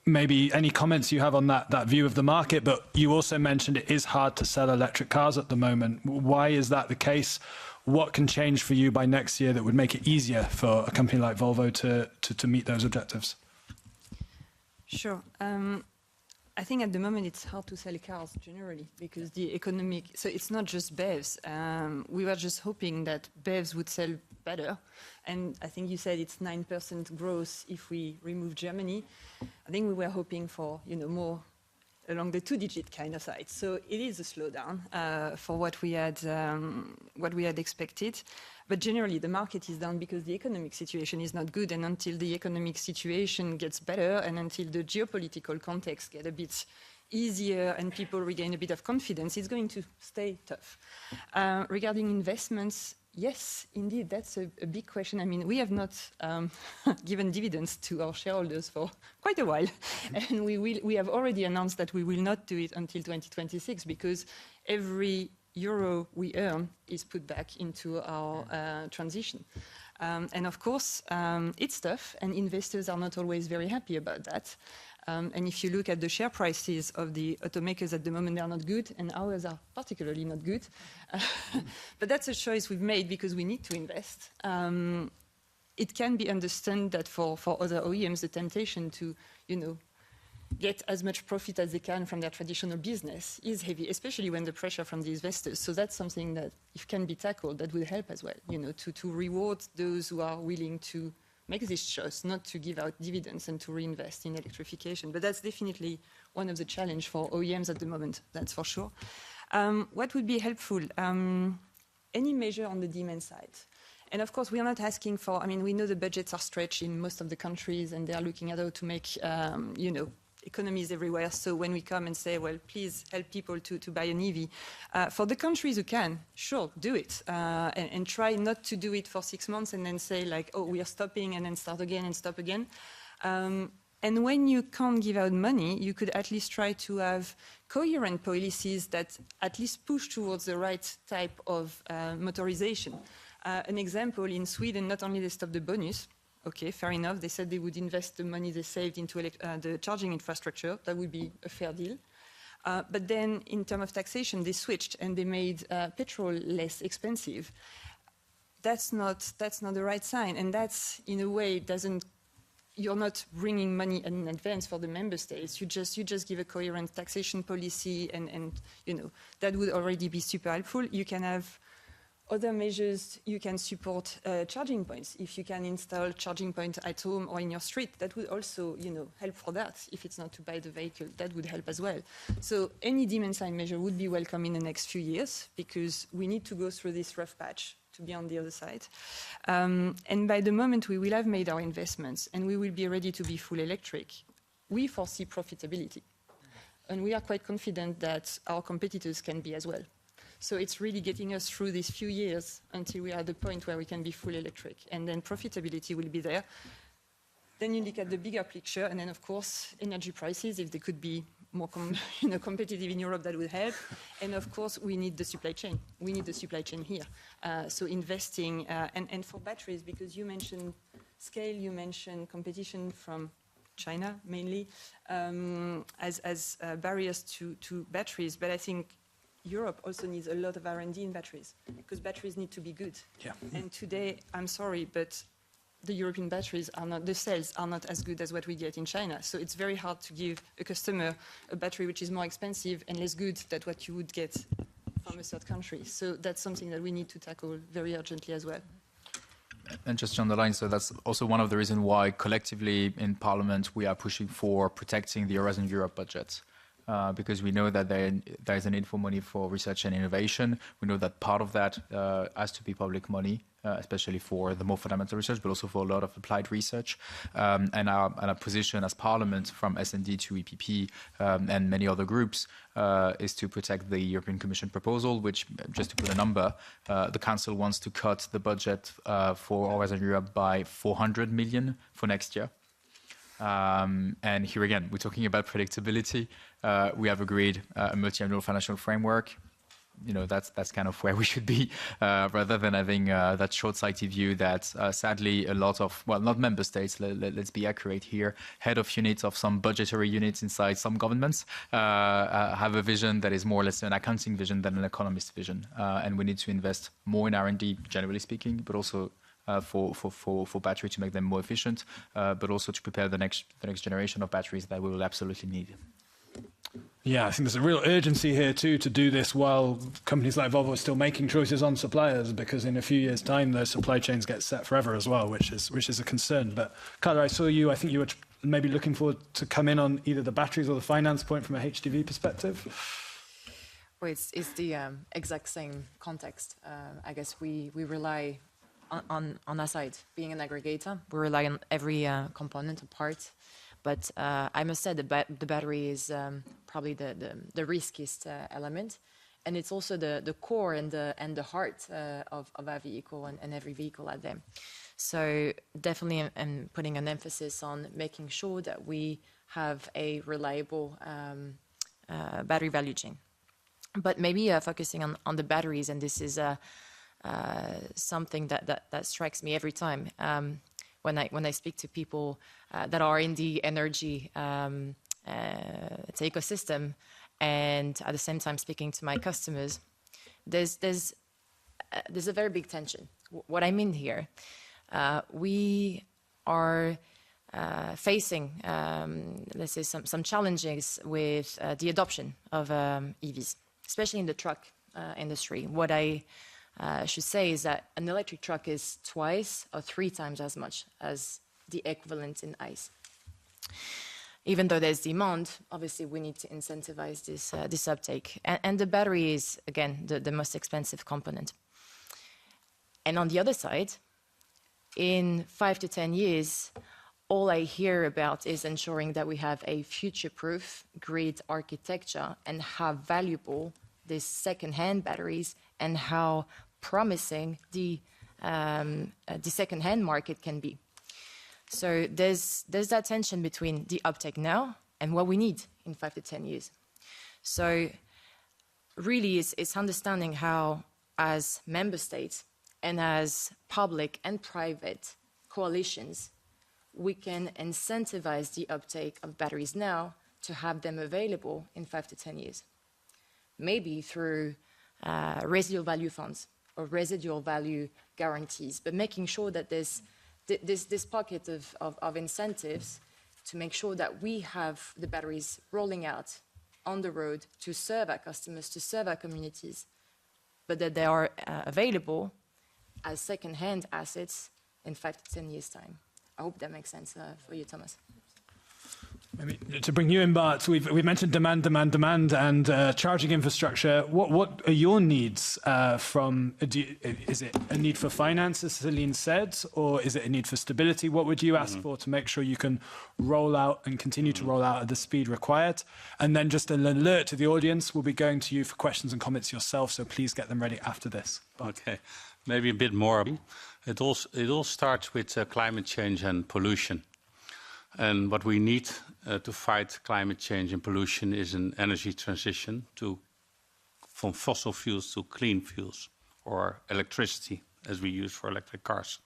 maybe any comments you have on that view of the market, but you also mentioned it is hard to sell electric cars at the moment. Why is that the case? What can change for you by next year that would make it easier for a company like Volvo to meet those objectives? Sure. I think at the moment it's hard to sell cars generally because so it's not just BEVs. We were just hoping that BEVs would sell better. And I think you said it's 9% growth if we remove Germany. I think we were hoping for, more along the two-digit kind of side. So it is a slowdown for what we had expected. But generally, the market is down because the economic situation is not good. And until the economic situation gets better and until the geopolitical context gets a bit easier and people regain a bit of confidence, it's going to stay tough. Regarding investments, yes, indeed, that's a big question. I mean, we have not given dividends to our shareholders for quite a while. And we have already announced that we will not do it until 2026 because every euro we earn is put back into our transition. And of course, it's tough, and investors are not always very happy about that. And if you look at the share prices of the automakers at the moment, they are not good, and ours are particularly not good. But that's a choice we've made because we need to invest. It can be understood that for other OEMs, the temptation to, get as much profit as they can from their traditional business is heavy, especially when the pressure from the investors. So that's something that, if can be tackled, that will help as well, to reward those who are willing to make this choice, not to give out dividends and to reinvest in electrification. But that's definitely one of the challenges for OEMs at the moment, that's for sure. What would be helpful? Any measure on the demand side. And of course, we are not asking for, we know the budgets are stretched in most of the countries and they are looking at how to make, economies everywhere. So when we come and say, well, please help people to buy an EV, for the countries who can, sure, do it. And try not to do it for 6 months and then say like, oh, we are stopping and then start again and stop again. And when you can't give out money, you could at least try to have coherent policies that at least push towards the right type of motorization. An example, in Sweden, not only they stopped the bonus, Okay, fair enough. They said they would invest the money they saved into the charging infrastructure. That would be a fair deal. But then in terms of taxation, they switched and they made petrol less expensive. That's not the right sign. And that's, in a way, you're not bringing money in advance for the member states. You just give a coherent taxation policy and that would already be super helpful. You can have other measures. You can support charging points. If you can install charging points at home or in your street, that would also, help for that. If it's not to buy the vehicle, that would help as well. So any demand side measure would be welcome in the next few years because we need to go through this rough patch to be on the other side. And by the moment we will have made our investments and we will be ready to be full electric, we foresee profitability. And we are quite confident that our competitors can be as well. So it's really getting us through these few years until we are at the point where we can be full electric. And then profitability will be there. Then you look at the bigger picture. And then, of course, energy prices, if they could be more competitive in Europe, that would help. And, of course, we need the supply chain. We need the supply chain here. So investing, and for batteries, because you mentioned scale, you mentioned competition from China, mainly, as barriers to batteries. But I think Europe also needs a lot of R&D in batteries because batteries need to be good. Yeah. And today, I'm sorry, but the European batteries are not, the cells are not as good as what we get in China. So it's very hard to give a customer a battery which is more expensive and less good than what you would get from a third country. So that's something that we need to tackle very urgently as well. And just on the line, so that's also one of the reasons why collectively in Parliament we are pushing for protecting the Horizon Europe budget. Because we know that there is a need for money for research and innovation. We know that part of that has to be public money, especially for the more fundamental research, but also for a lot of applied research. And our position as Parliament, from S&D to EPP and many other groups, is to protect the European Commission proposal, which, just to put a number, the Council wants to cut the budget for Horizon Europe by 400 million for next year. And here again, we're talking about predictability. We have agreed a multi-annual financial framework. That's kind of where we should be, rather than having that short-sighted view that sadly a lot of, well, not member states, let's be accurate here, head of units of some budgetary units inside some governments have a vision that is more or less an accounting vision than an economist vision. And we need to invest more in R&D, generally speaking, but also for battery to make them more efficient, but also to prepare the next generation of batteries that we will absolutely need. Yeah, I think there's a real urgency here too to do this while companies like Volvo are still making choices on suppliers, because in a few years' time those supply chains get set forever as well, which is a concern. But Carla, I saw you. I think you were maybe looking forward to come in on either the batteries or the finance point from a HDV perspective. Well, it's the exact same context. I guess we rely on our side, being an aggregator, we rely on every component or part. But I must say the battery is probably the riskiest element, and it's also the core and the heart of our vehicle and every vehicle out there. So definitely I'm putting an emphasis on making sure that we have a reliable battery value chain. But maybe focusing on the batteries, and this is something that strikes me every time when I speak to people that are in the energy ecosystem, and at the same time speaking to my customers. There's a very big tension. What I mean here, we are facing, let's say, some challenges with the adoption of EVs, especially in the truck industry. What I should say is that an electric truck is 2 or 3 times as much as the equivalent in ICE. Even though there's demand, obviously we need to incentivize this uptake. And the battery is, again, the most expensive component. And on the other side, in 5 to 10 years, all I hear about is ensuring that we have a future-proof grid architecture, and how valuable these second-hand batteries and how promising the second-hand market can be. So there's that tension between the uptake now and what we need in 5 to 10 years. So really it's understanding how, as member states and as public and private coalitions, we can incentivize the uptake of batteries now to have them available in 5 to 10 years. Maybe through residual value funds or residual value guarantees, but making sure that there's this pocket of incentives to make sure that we have the batteries rolling out on the road to serve our customers, to serve our communities, but that they are available as second-hand assets in 5 to 10 years' time. I hope that makes sense for you, Thomas. Maybe to bring you in, Bart, we've mentioned demand, and charging infrastructure. What are your needs from? Is it a need for finance, as Céline said, or is it a need for stability? What would you ask for to make sure you can roll out and continue to roll out at the speed required? And then just an alert to the audience, we'll be going to you for questions and comments yourself, so please get them ready after this. Bart. Okay, maybe a bit more. It all starts with climate change and pollution. And what we need to fight climate change and pollution is an energy transition from fossil fuels to clean fuels, or electricity, as we use for electric cars.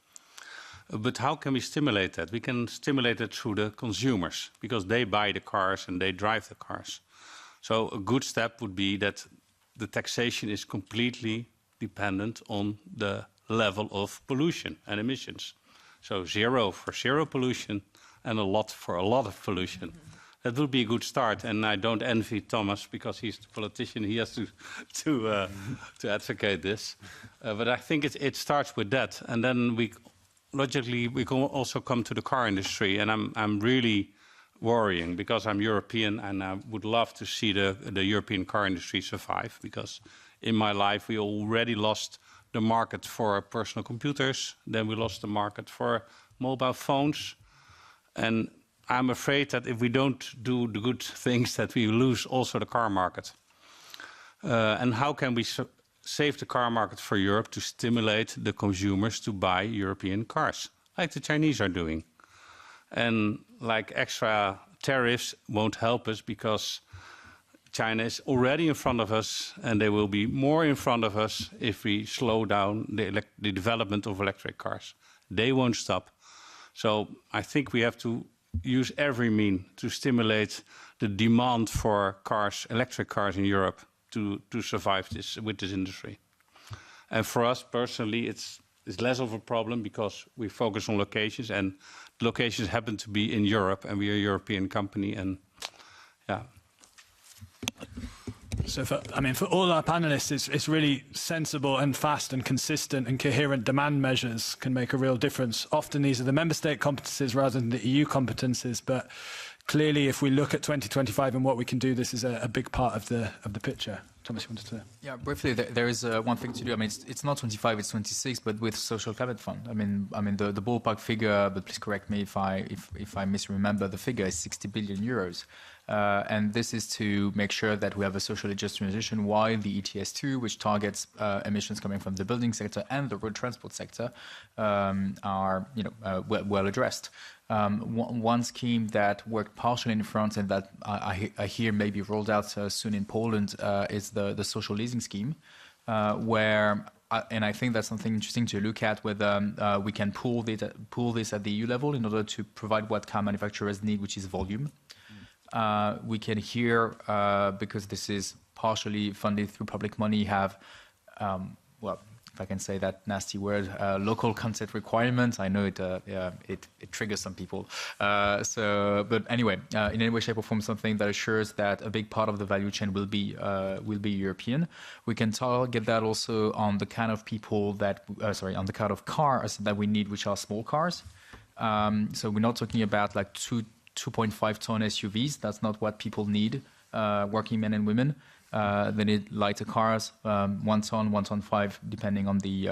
But how can we stimulate that? We can stimulate it through the consumers, because they buy the cars and they drive the cars. So a good step would be that the taxation is completely dependent on the level of pollution and emissions. So zero for zero pollution, and a lot for a lot of pollution. That would be a good start, and I don't envy Thomas because he's the politician. He has to advocate this. But I think it starts with that, and then logically we can also come to the car industry, and I'm really worrying because I'm European, and I would love to see the European car industry survive, because in my life we already lost the market for personal computers, then we lost the market for mobile phones. And I'm afraid that if we don't do the good things, that we lose also the car market. And how can we save the car market for Europe to stimulate the consumers to buy European cars, like the Chinese are doing? And like extra tariffs won't help us, because China is already in front of us, and they will be more in front of us if we slow down the development of electric cars. They won't stop. So I think we have to use every means to stimulate the demand for cars, electric cars in Europe, to survive with this industry. And for us personally, it's less of a problem because we focus on locations, and locations happen to be in Europe, and we are a European company, and yeah. So for all our panelists, it's really sensible and fast and consistent and coherent demand measures can make a real difference. Often these are the member state competences rather than the EU competences, but clearly if we look at 2025 and what we can do, this is a big part of the picture. Thomas, you wanted to? Yeah, briefly, there is one thing to do. I mean, it's not 25, it's 26, but with social climate fund. I mean, the ballpark figure, but please correct me if I misremember the figure, is 60 billion euros. And this is to make sure that we have a socially just transition while the ETS2, which targets emissions coming from the building sector and the road transport sector, are well addressed. One scheme that worked partially in France and that I hear may be rolled out soon in Poland is the social leasing scheme, where and I think that's something interesting to look at, whether we can pool this at the EU level in order to provide what car manufacturers need, which is volume. We can here, because this is partially funded through public money, have, if I can say that nasty word, local consent requirements. I know it triggers some people. But anyway, in any way, shape, or form, something that assures that a big part of the value chain will be European. We can target that also on the kind of people that, on the kind of cars that we need, which are small cars. So we're not talking about like 2.5 ton SUVs. That's not what people need, working men and women. They need lighter cars, 1 ton, 1 ton 5, depending on the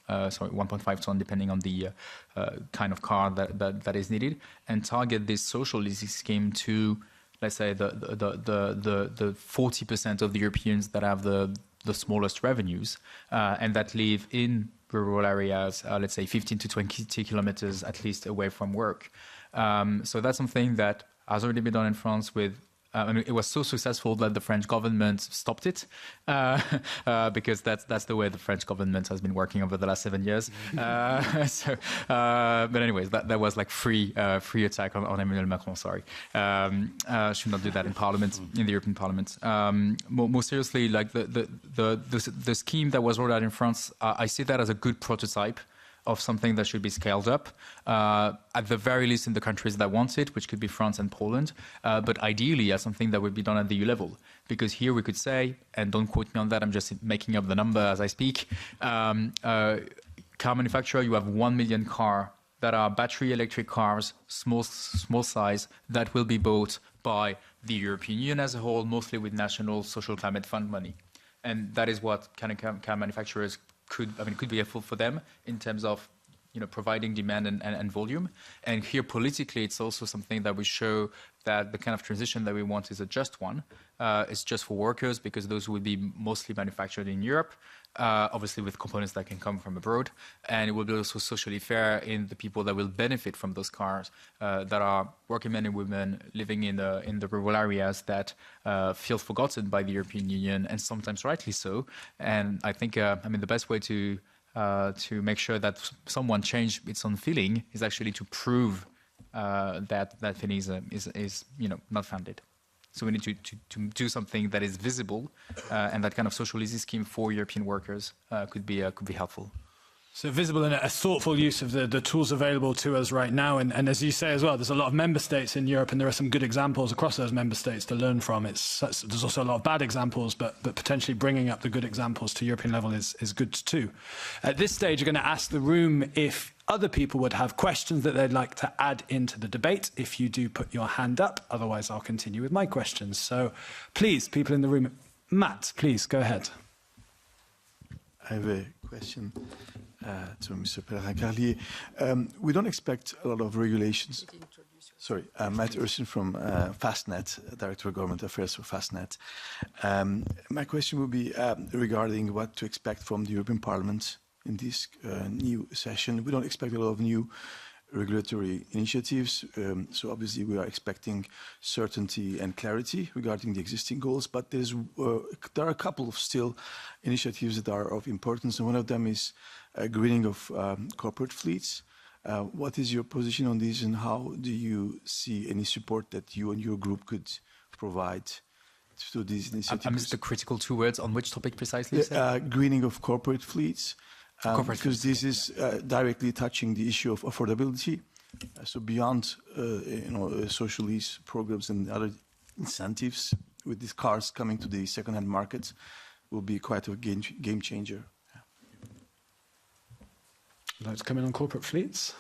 1.5 ton, depending on the kind of car that is needed, and target this social leasing scheme to, let's say, the 40% of the Europeans that have the smallest revenues and that live in rural areas, let's say 15 to 20 kilometers at least away from work. So that's something that has already been done in France with I mean, it was so successful that the French government stopped it because that's the way the French government has been working over the last 7 years. But anyways, that was like free attack on Emmanuel Macron. Sorry, should not do that in Parliament, in the European Parliament. More seriously, like the scheme that was rolled out in France, I see that as a good prototype of something that should be scaled up, at the very least in the countries that want it, which could be France and Poland, but ideally as something that would be done at the EU level. Because here we could say, and don't quote me on that, I'm just making up the number as I speak, car manufacturer, you have 1 million cars that are battery electric cars, small size, that will be bought by the European Union as a whole, mostly with national social climate fund money. And that is what kind of car manufacturers could be helpful for them in terms of providing demand and volume. And here politically, it's also something that we show that the kind of transition that we want is a just one. It's just for workers because those will be mostly manufactured in Europe, obviously with components that can come from abroad. And it will be also socially fair in the people that will benefit from those cars that are working men and women living in the rural areas that feel forgotten by the European Union, and sometimes rightly so. And I think, the best way to make sure that someone change its own feeling is actually to prove that feeling is not founded. So we need to do something that is visible, and that kind of social leasing scheme for European workers could be helpful. So visible and a thoughtful use of the tools available to us right now. And as you say as well, there's a lot of member states in Europe, and there are some good examples across those member states to learn from. There's also a lot of bad examples, but potentially bringing up the good examples to European level is good too. At this stage, you're going to ask the room if other people would have questions that they'd like to add into the debate. If you do, put your hand up. Otherwise, I'll continue with my questions. So please, people in the room. Matt, please, go ahead. I have a question to Mr. Pellerin-Carlin. We don't expect a lot of regulations. Sorry, Matt Urson from Fastned, Director of Government Affairs for Fastned. My question would be regarding what to expect from the European Parliament in this new session. We don't expect a lot of new regulatory initiatives. So obviously we are expecting certainty and clarity regarding the existing goals, but there are a couple of still initiatives that are of importance, and one of them is greening of corporate fleets. What is your position on this, and how do you see any support that you and your group could provide to these initiatives? I missed the critical two words. On which topic precisely? Greening of corporate fleets. Because this is directly touching the issue of affordability. So beyond social lease programs and other incentives, with these cars coming to the second-hand market, will be quite a game changer. Let's come in on corporate fleets.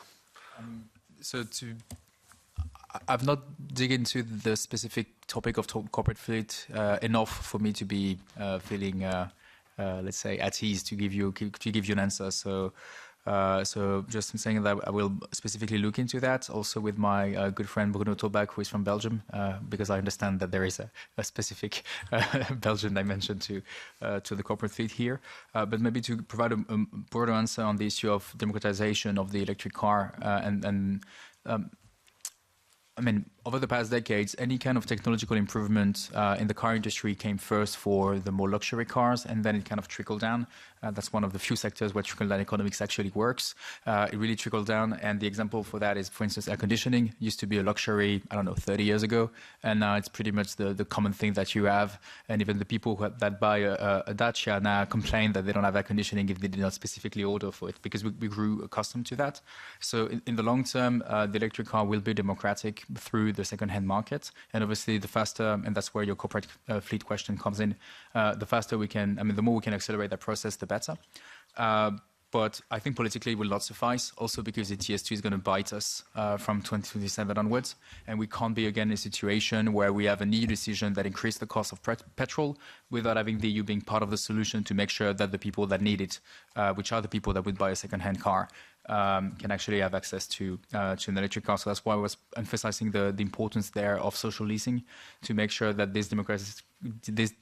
I've not dig into the specific topic of corporate fleet enough for me to be feeling. Let's say at ease to give you an answer. So just saying that I will specifically look into that also with my good friend Bruno Tobak, who is from Belgium, because I understand that there is a specific Belgian dimension to the corporate fleet here. But maybe to provide a broader answer on the issue of democratization of the electric car over the past decades, any kind of technological improvement in the car industry came first for the more luxury cars, and then it kind of trickled down. That's one of the few sectors where trickle-down economics actually works. It really trickled down, and the example for that is, for instance, air conditioning used to be a luxury, 30 years ago, and now it's pretty much the common thing that you have. And even the people that buy a Dacia now complain that they don't have air conditioning if they did not specifically order for it, because we grew accustomed to that. So in the long term, the electric car will be democratic through the second-hand market, and obviously the faster, and that's where your corporate fleet question comes in, the faster we can, the more we can accelerate that process, the better. But I think politically it will not suffice, also because the TS2 is going to bite us from 2027 onwards, and we can't be again in a situation where we have an EU decision that increased the cost of petrol without having the EU being part of the solution to make sure that the people that need it, which are the people that would buy a second-hand car, can actually have access to an electric car. So that's why I was emphasizing the importance there of social leasing, to make sure that this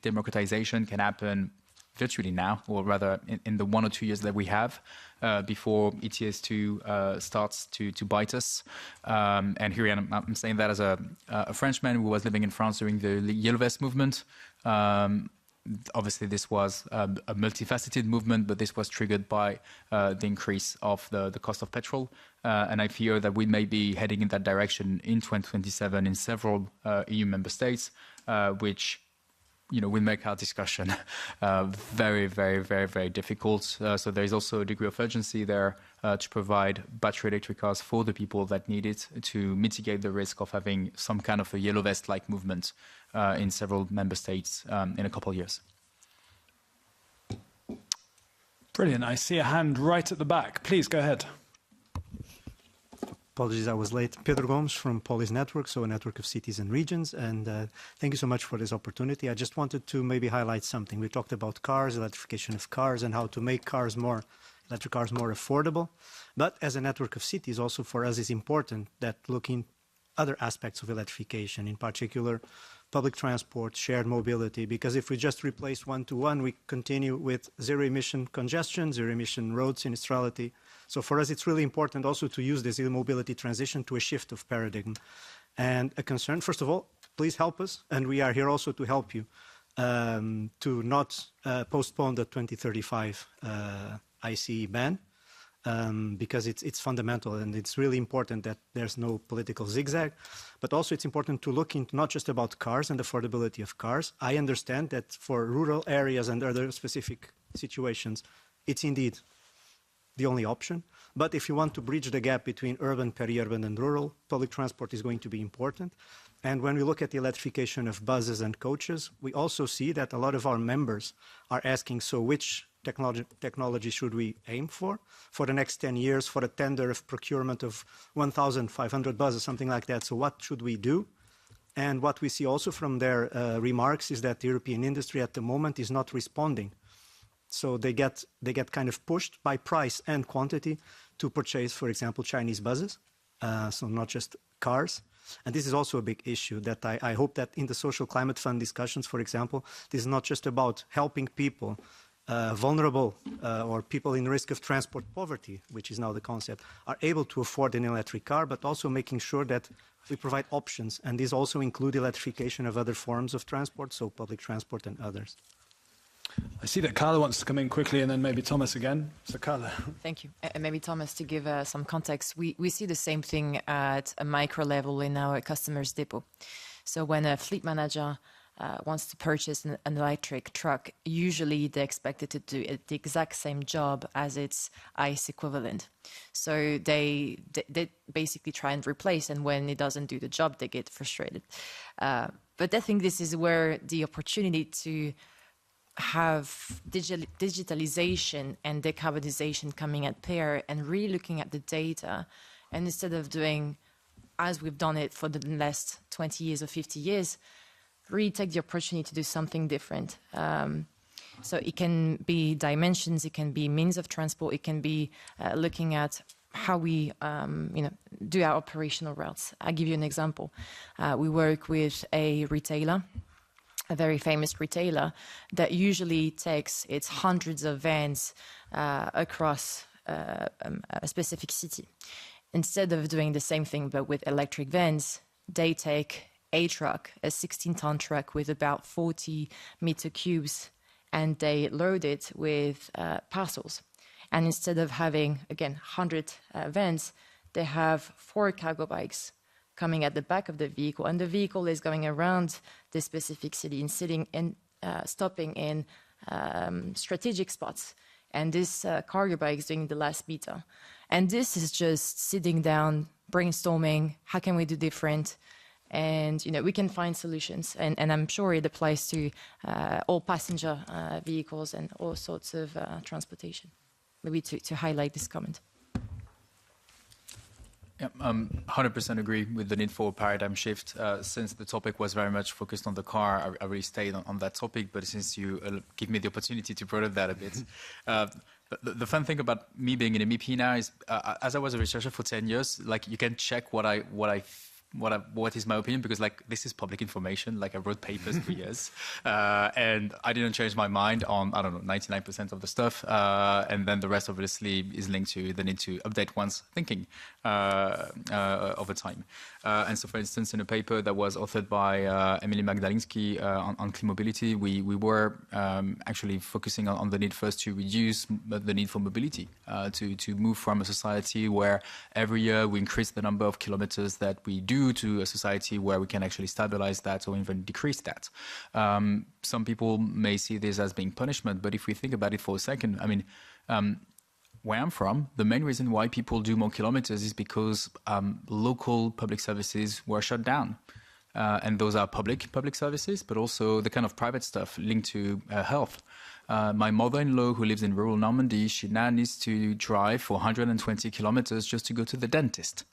democratization can happen virtually now, or rather in the 1 or 2 years that we have before ETS2 starts to bite us. And here I'm saying that as a Frenchman who was living in France during the Yellow Vest movement. Obviously, this was a multifaceted movement, but this was triggered by the increase of the cost of petrol. And I fear that we may be heading in that direction in 2027 in several EU member states, which will make our discussion very, very, very, very difficult. So there is also a degree of urgency there to provide battery electric cars for the people that need it to mitigate the risk of having some kind of a yellow vest-like movement in several member states in a couple of years. Brilliant. I see a hand right at the back. Please go ahead. Apologies, I was late. Pedro Gomes from Polis Network, so a network of cities and regions. And thank you so much for this opportunity. I just wanted to maybe highlight something. We talked about cars, electrification of cars, and how to make electric cars more affordable. But as a network of cities, also for us, it's important that looking other aspects of electrification, in particular, public transport, shared mobility, because if we just replace one-to-one, we continue with zero-emission congestion, zero-emission road sinistrality. So for us, it's really important also to use this e-mobility transition to a shift of paradigm. And a concern, first of all, please help us, and we are here also to help you, to not postpone the 2035 ICE ban, because it's fundamental, and it's really important that there's no political zigzag. But also it's important to look into not just about cars and affordability of cars. I understand that for rural areas and other specific situations, it's indeed the only option. But if you want to bridge the gap between urban, peri-urban, and rural, public transport is going to be important. And when we look at the electrification of buses and coaches, we also see that a lot of our members are asking, so which technology should we aim for the next 10 years, for a tender of procurement of 1,500 buses, something like that? So what should we do? And what we see also from their remarks is that the European industry at the moment is not responding. So they get kind of pushed by price and quantity to purchase, for example, Chinese buses, so not just cars. And this is also a big issue that I hope that in the Social Climate Fund discussions, for example, this is not just about helping people vulnerable or people in risk of transport poverty, which is now the concept, are able to afford an electric car, but also making sure that we provide options. And these also include electrification of other forms of transport, so public transport and others. I see that Carla wants to come in quickly, and then maybe Thomas again. So Carla. Thank you. And maybe Thomas, to give some context, we see the same thing at a micro level in our customers' depot. So when a fleet manager wants to purchase an electric truck, usually they're expected to do the exact same job as its ICE equivalent. So they basically try and replace, and when it doesn't do the job, they get frustrated. But I think this is where the opportunity to have digitalization and decarbonization coming at pair, and really looking at the data, and instead of doing as we've done it for the last 20 years or 50 years, really take the opportunity to do something different. So it can be dimensions, it can be means of transport, it can be looking at how we do our operational routes. I'll give you an example. We work with a retailer, a very famous retailer, that usually takes its hundreds of vans across a specific city. Instead of doing the same thing but with electric vans, they take a truck, a 16-ton truck with about 40 meter cubes, and they load it with parcels. And instead of having, again, 100 vans, they have 4 cargo bikes coming at the back of the vehicle, and the vehicle is going around this specific city and sitting and stopping in strategic spots. And this cargo bike is doing the last meter. And this is just sitting down, brainstorming, how can we do different? And we can find solutions. And I'm sure it applies to all passenger vehicles and all sorts of transportation. Maybe to highlight this comment. Yeah, 100% agree with the need for a paradigm shift. Since the topic was very much focused on the car, I really stayed on that topic. But since you give me the opportunity to broaden that a bit, the fun thing about me being an MEP now is, as I was a researcher for 10 years, like you can check what I what is my opinion, because like this is public information. Like I wrote papers for years, and I didn't change my mind on 99% of the stuff, and then the rest obviously is linked to the need to update one's thinking over time. And so, for instance, in a paper that was authored by Emily Magdalinsky on clean mobility, we were actually focusing on the need first to reduce the need for mobility, to move from a society where every year we increase the number of kilometers that we do to a society where we can actually stabilize that or even decrease that. Some people may see this as being punishment, but if we think about it for a second, I mean, where I'm from, the main reason why people do more kilometers is because local public services were shut down. And those are public services, but also the kind of private stuff linked to health. My mother-in-law, who lives in rural Normandy, she now needs to drive for 120 kilometers just to go to the dentist.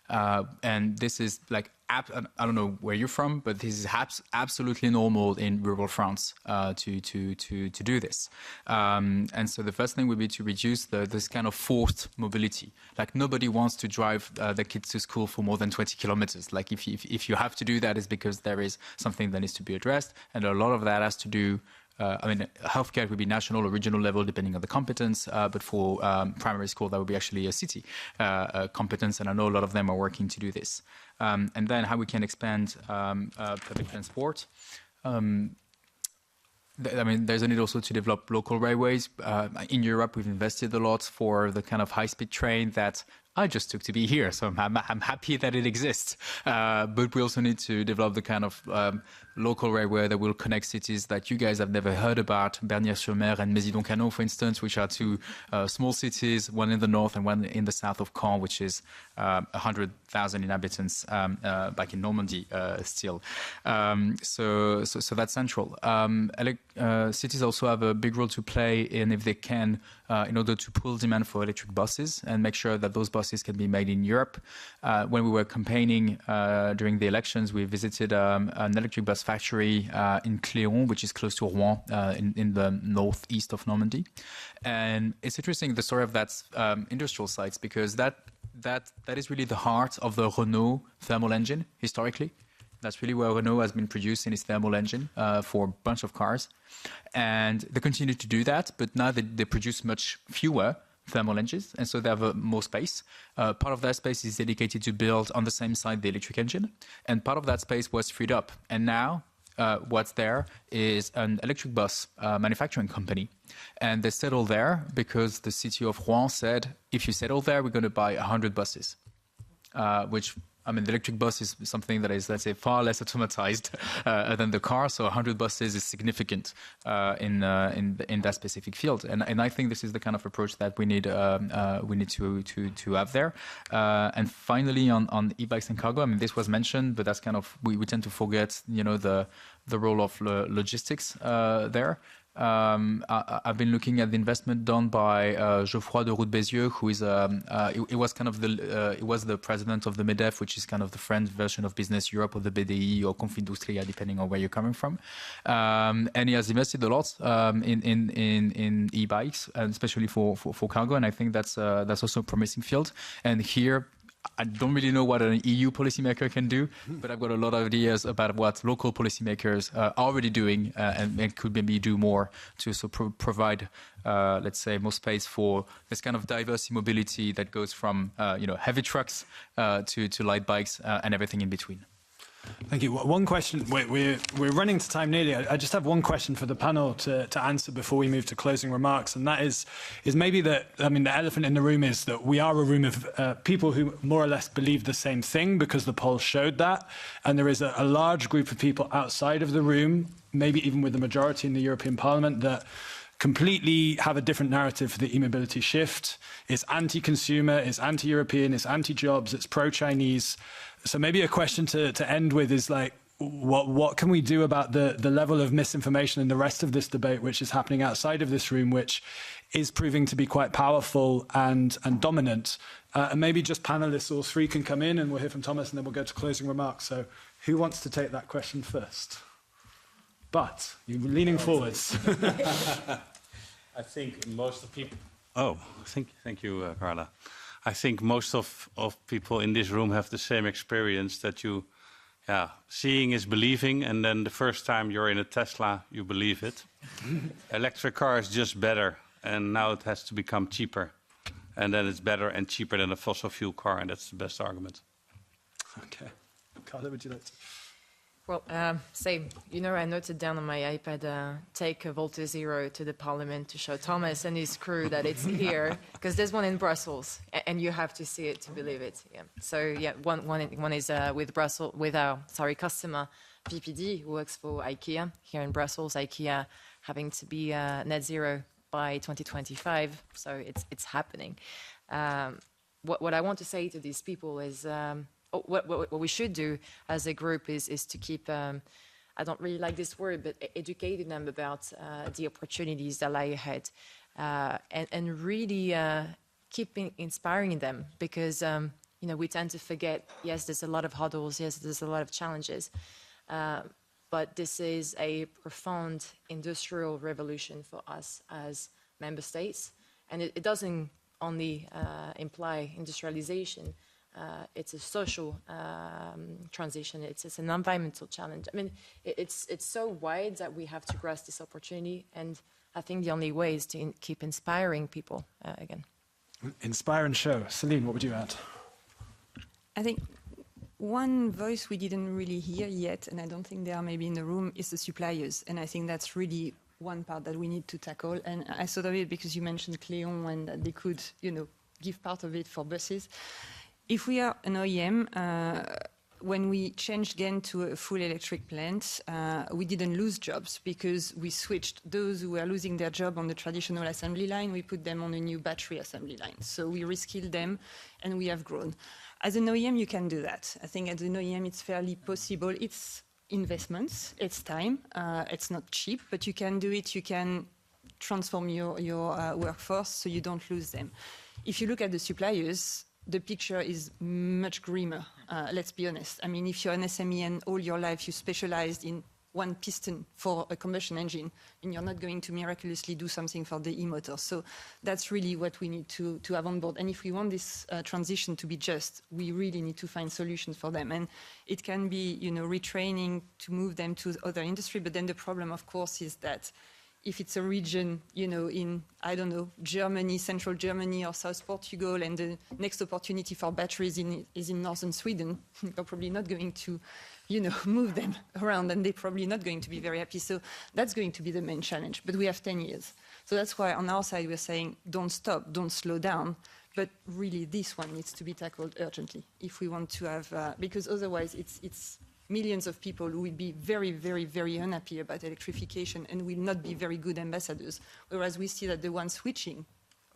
And this is like, I don't know where you're from, but this is absolutely normal in rural France to do this. And so the first thing would be to reduce this kind of forced mobility. Like nobody wants to drive their kids to school for more than 20 kilometers. Like if you have to do that, it's because there is something that needs to be addressed. And a lot of that has to do healthcare would be national or regional level depending on the competence, but for primary school, that would be actually a city competence, and I know a lot of them are working to do this. And then how we can expand public transport. There's a need also to develop local railways. In Europe, we've invested a lot for the kind of high-speed train that I just took to be here, so I'm happy that it exists. But we also need to develop the kind of local railway that will connect cities that you guys have never heard about, Bernières-sur-Mer and Mézidon-Canon, for instance, which are two small cities, one in the north and one in the south of Caen, which is 100,000 inhabitants back in Normandy still. So that's central. Cities also have a big role to play in, if they can, in order to pull demand for electric buses and make sure that those buses can be made in Europe. When we were campaigning during the elections, we visited an electric bus factory in Cléon, which is close to Rouen, in the northeast of Normandy. And it's interesting, the story of that industrial sites, because that is really the heart of the Renault thermal engine historically. That's really where Renault has been producing its thermal engine for a bunch of cars. And they continue to do that, but now they produce much fewer thermal engines, and so they have more space. Part of that space is dedicated to build on the same site the electric engine, and part of that space was freed up. And now what's there is an electric bus manufacturing company. And they settled there because the city of Rouen said, if you settle there, we're going to buy 100 buses, which... the electric bus is something that is, let's say, far less automatized than the car. So 100 buses is significant in that specific field. And I think this is the kind of approach that we need to have there. And finally, on e-bikes and cargo, this was mentioned, but that's kind of, we tend to forget, the role of logistics there. I've been looking at the investment done by Geoffroy de Roux de Bézieux, who is it was the president of the MEDEF, which is kind of the French version of Business Europe or the BDI or Confindustria, depending on where you're coming from. And he has invested a lot in e-bikes, and especially for cargo. And I think that's also a promising field. And here, I don't really know what an EU policymaker can do, but I've got a lot of ideas about what local policymakers are already doing and could maybe do more to provide, let's say, more space for this kind of diverse mobility that goes from, heavy trucks to light bikes and everything in between. Thank you. One question. We're running to time nearly. I just have one question for the panel to answer before we move to closing remarks, and that is maybe that, the elephant in the room is that we are a room of people who more or less believe the same thing, because the polls showed that, and there is a large group of people outside of the room, maybe even with the majority in the European Parliament, that completely have a different narrative for the e-mobility shift. It's anti-consumer, it's anti-European, it's anti-jobs, it's pro-Chinese. So maybe a question to end with is like, what can we do about the level of misinformation in the rest of this debate, which is happening outside of this room, which is proving to be quite powerful and dominant? And maybe just panelists, all three, can come in, and we'll hear from Thomas, and then we'll go to closing remarks. So who wants to take that question first? But you're leaning forwards. I think most of the people... Oh, thank you, Carla. I think most of people in this room have the same experience that seeing is believing, and then the first time you're in a Tesla, you believe it. Electric car is just better, and now it has to become cheaper. And then it's better and cheaper than a fossil fuel car, and that's the best argument. Okay. Carla, would you like to? Well, same. You know, I noted down on my iPad, take a Volta Zero to the Parliament to show Thomas and his crew that it's here, because there's one in Brussels, and you have to see it to believe it. Yeah. So yeah, one is with our customer PPD, who works for IKEA here in Brussels. IKEA having to be net zero by 2025, so it's happening. What I want to say to these people is. What we should do as a group is to keep, I don't really like this word, but educating them about the opportunities that lie ahead, and really keep inspiring them, because we tend to forget, yes, there's a lot of hurdles, yes, there's a lot of challenges, but this is a profound industrial revolution for us as member states, and it doesn't only imply industrialization. It's a social transition. It's an environmental challenge. I mean, it's so wide that we have to grasp this opportunity, and I think the only way is to keep inspiring people again. Inspire and show. Céline, what would you add? I think one voice we didn't really hear yet, and I don't think they are maybe in the room, is the suppliers. And I think that's really one part that we need to tackle. And I thought of it because you mentioned Cléon, and that they could, give part of it for buses. If we are an OEM, when we changed again to a full electric plant, we didn't lose jobs, because we switched those who were losing their job on the traditional assembly line, we put them on a new battery assembly line. So we reskilled them, and we have grown. As an OEM, you can do that. I think as an OEM, it's fairly possible. It's investments, it's time, it's not cheap, but you can do it. You can transform your workforce so you don't lose them. If you look at the suppliers, the picture is much grimmer, let's be honest. I mean, if you're an SME and all your life you specialized in one piston for a combustion engine, and you're not going to miraculously do something for the e-motor. So that's really what we need to have on board. And if we want this transition to be just, we really need to find solutions for them. And it can be, retraining to move them to other industry. But then the problem, of course, is that if it's a region, in, I don't know, Germany, central Germany or South Portugal, and the next opportunity for batteries is in northern Sweden, you're probably not going to, move them around, and they're probably not going to be very happy. So that's going to be the main challenge. But we have 10 years. So that's why on our side we're saying, don't stop, don't slow down. But really this one needs to be tackled urgently if we want to have, because otherwise it's millions of people who will be very, very, very unhappy about electrification and will not be very good ambassadors, whereas we see that the ones switching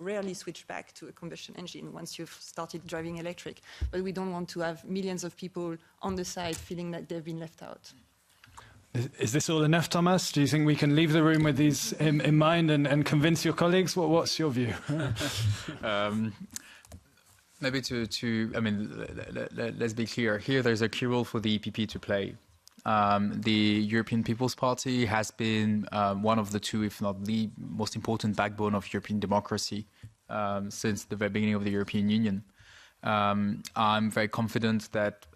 rarely switch back to a combustion engine once you've started driving electric. But we don't want to have millions of people on the side feeling that they've been left out. Is this all enough, Thomas? Do you think we can leave the room with these in mind and convince your colleagues? What's your view? Maybe let's be clear. Here, there's a key role for the EPP to play. The European People's Party has been one of the two, if not the most important backbone of European democracy since the very beginning of the European Union. I'm very confident that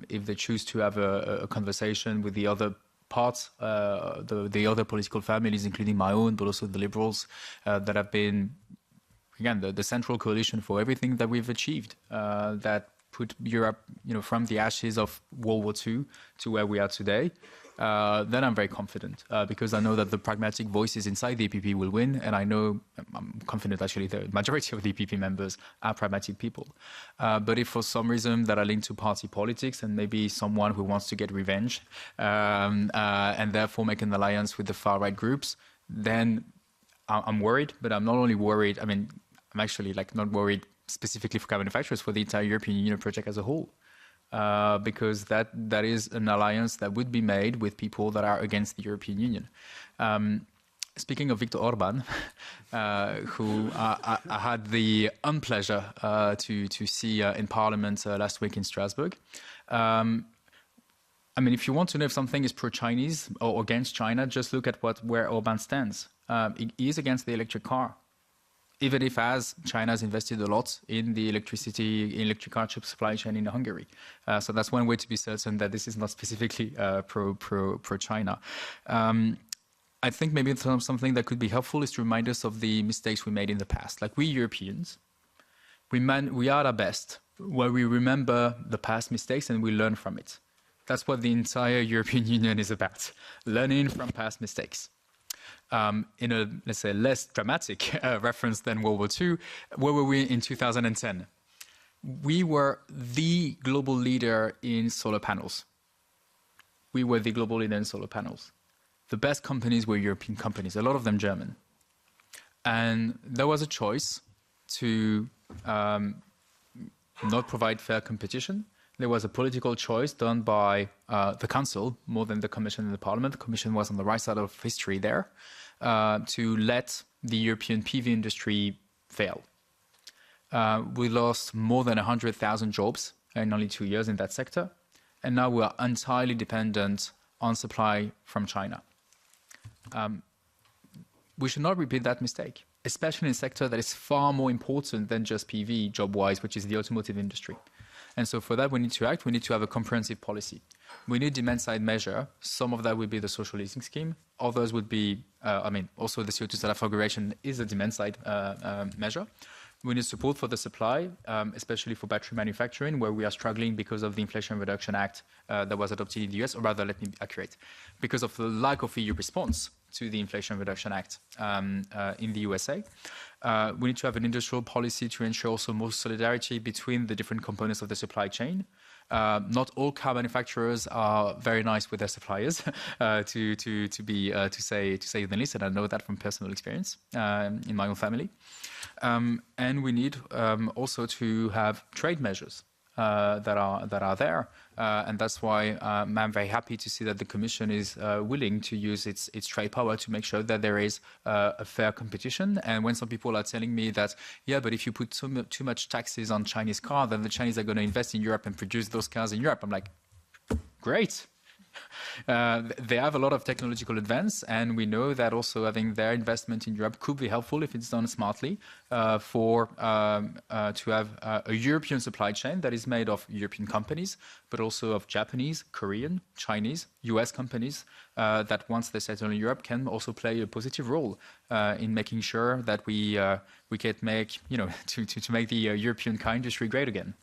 if they choose to have a conversation with the other parts, the other political families, including my own, but also the Liberals, that have been, again, the central coalition for everything that we've achieved, that put Europe, from the ashes of World War II to where we are today, then I'm very confident, because I know that the pragmatic voices inside the EPP will win, and I'm confident actually the majority of the EPP members are pragmatic people. But if for some reason that are linked to party politics, and maybe someone who wants to get revenge, and therefore make an alliance with the far-right groups, then I'm worried. But I'm not only worried, I'm actually not worried specifically for car manufacturers, for the entire European Union project as a whole. Because that is an alliance that would be made with people that are against the European Union. Speaking of Viktor Orban, who I had the unpleasure to see in Parliament last week in Strasbourg. If you want to know if something is pro-Chinese or against China, just look at where Orban stands. He is against the electric car. even if as China has invested a lot in the electric car chip supply chain in Hungary. So that's one way to be certain that this is not specifically pro-China. I think maybe something that could be helpful is to remind us of the mistakes we made in the past. Like we Europeans, we are at our best where we remember the past mistakes and we learn from it. That's what the entire European Union is about, learning from past mistakes. In a, let's say, less dramatic reference than World War II, where were we in 2010? We were the global leader in solar panels. The best companies were European companies, a lot of them German. And there was a choice to not provide fair competition. There was a political choice done by the Council more than the Commission and the Parliament. The Commission was on the right side of history there to let the European PV industry fail. We lost more than 100,000 jobs in only 2 years in that sector. And now we are entirely dependent on supply from China. We should not repeat that mistake, especially in a sector that is far more important than just PV job-wise, which is the automotive industry. And so for that, we need to act. We need to have a comprehensive policy. We need demand-side measure. Some of that would be the social leasing scheme. Others would be, also the CO2 tariff regulation is a demand-side measure. We need support for the supply, especially for battery manufacturing, where we are struggling because of the Inflation Reduction Act that was adopted in the US, or rather, let me be accurate, because of the lack of EU response to the Inflation Reduction Act in the USA. We need to have an industrial policy to ensure also more solidarity between the different components of the supply chain. Not all car manufacturers are very nice with their suppliers, to say the least, and I know that from personal experience in my own family. And we need also to have trade measures that are there, and that's why I'm very happy to see that the Commission is willing to use its trade power to make sure that there is a fair competition. And when some people are telling me that, yeah, but if you put too much taxes on Chinese cars, then the Chinese are going to invest in Europe and produce those cars in Europe, I'm like, great. They have a lot of technological advance, and we know that also having their investment in Europe could be helpful if it's done smartly to have a European supply chain that is made of European companies, but also of Japanese, Korean, Chinese, US companies that once they settle in Europe can also play a positive role in making sure that we can make, to make the European car industry great again.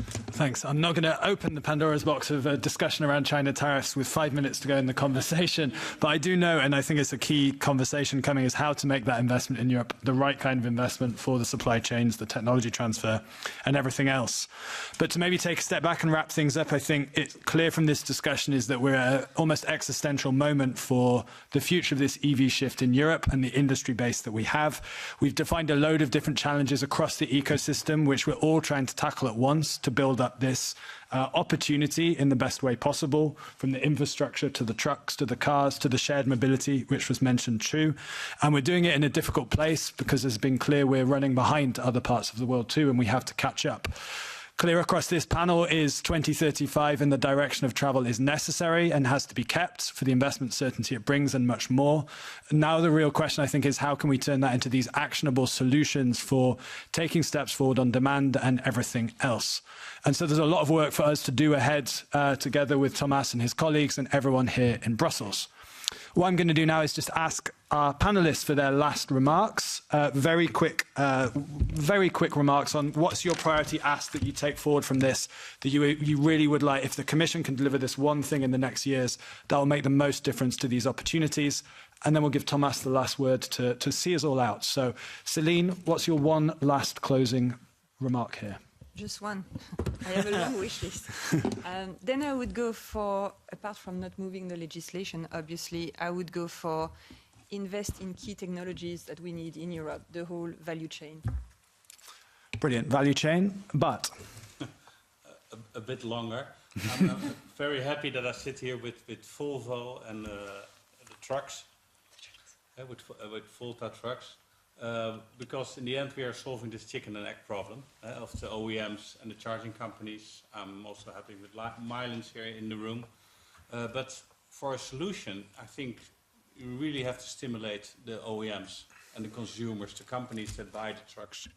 Thanks. I'm not going to open the Pandora's box of a discussion around China tariffs with 5 minutes to go in the conversation, but I do know, and I think it's a key conversation coming, is how to make that investment in Europe the right kind of investment for the supply chains, the technology transfer, and everything else. But to maybe take a step back and wrap things up, I think it's clear from this discussion is that we're at an almost existential moment for the future of this EV shift in Europe and the industry base that we have. We've defined a load of different challenges across the ecosystem, which we're all trying to tackle at once to build up this opportunity in the best way possible, from the infrastructure to the trucks, to the cars, to the shared mobility, which was mentioned too. And we're doing it in a difficult place because it's been clear we're running behind other parts of the world too, and we have to catch up. Clear across this panel is 2035 and the direction of travel is necessary and has to be kept for the investment certainty it brings and much more. Now the real question, I think, is how can we turn that into these actionable solutions for taking steps forward on demand and everything else? And so there's a lot of work for us to do ahead together with Thomas and his colleagues and everyone here in Brussels. What I'm going to do now is just ask our panelists for their last remarks. Very quick remarks on what's your priority ask that you take forward from this, that you really would like, if the Commission can deliver this one thing in the next years, that will make the most difference to these opportunities. And then we'll give Thomas the last word to see us all out. So, Céline, what's your one last closing remark here? Just one. I have a long wish list. Then I would go for, apart from not moving the legislation, obviously, I would go for invest in key technologies that we need in Europe, the whole value chain. Brilliant. Value chain. Bart. A bit longer. I'm very happy that I sit here with Volvo and the trucks, with Volta Trucks. Because in the end we are solving this chicken and egg problem of the OEMs and the charging companies. I'm also happy with Mylens here in the room. But for a solution, I think you really have to stimulate the OEMs and the consumers, the companies that buy the trucks,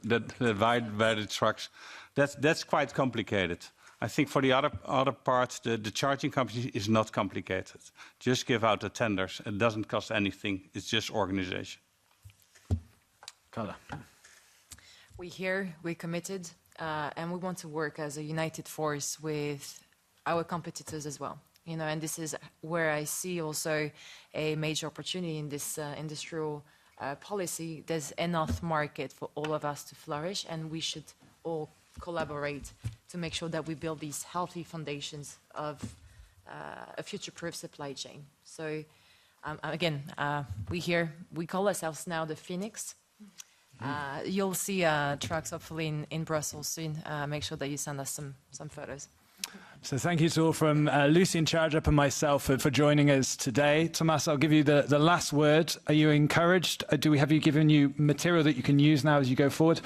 that buy the trucks. That's quite complicated. I think for the other parts, the charging company is not complicated. Just give out the tenders. It doesn't cost anything. It's just organization. Carla. We're committed, and we want to work as a united force with our competitors as well. You know, and this is where I see also a major opportunity in this industrial policy. There's enough market for all of us to flourish, and we should all collaborate to make sure that we build these healthy foundations of a future-proof supply chain. So again, we call ourselves now the Phoenix. You'll see trucks hopefully in Brussels soon. Make sure that you send us some photos. So thank you to all from Lucy and ChargeUp and myself for joining us today. Thomas, I'll give you the last word. Are you encouraged? Have you given you material that you can use now as you go forward?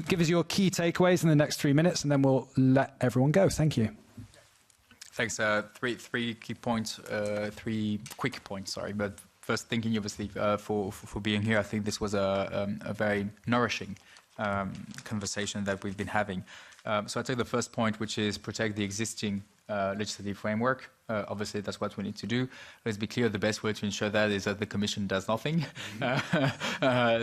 Give us your key takeaways in the next 3 minutes, and then we'll let everyone go. Thank you. Thanks. Three quick points. Sorry, but first, thanking you obviously for being here. I think this was a very nourishing conversation that we've been having. So I take the first point, which is protect the existing legislative framework. Obviously, that's what we need to do. Let's be clear, the best way to ensure that is that the Commission does nothing.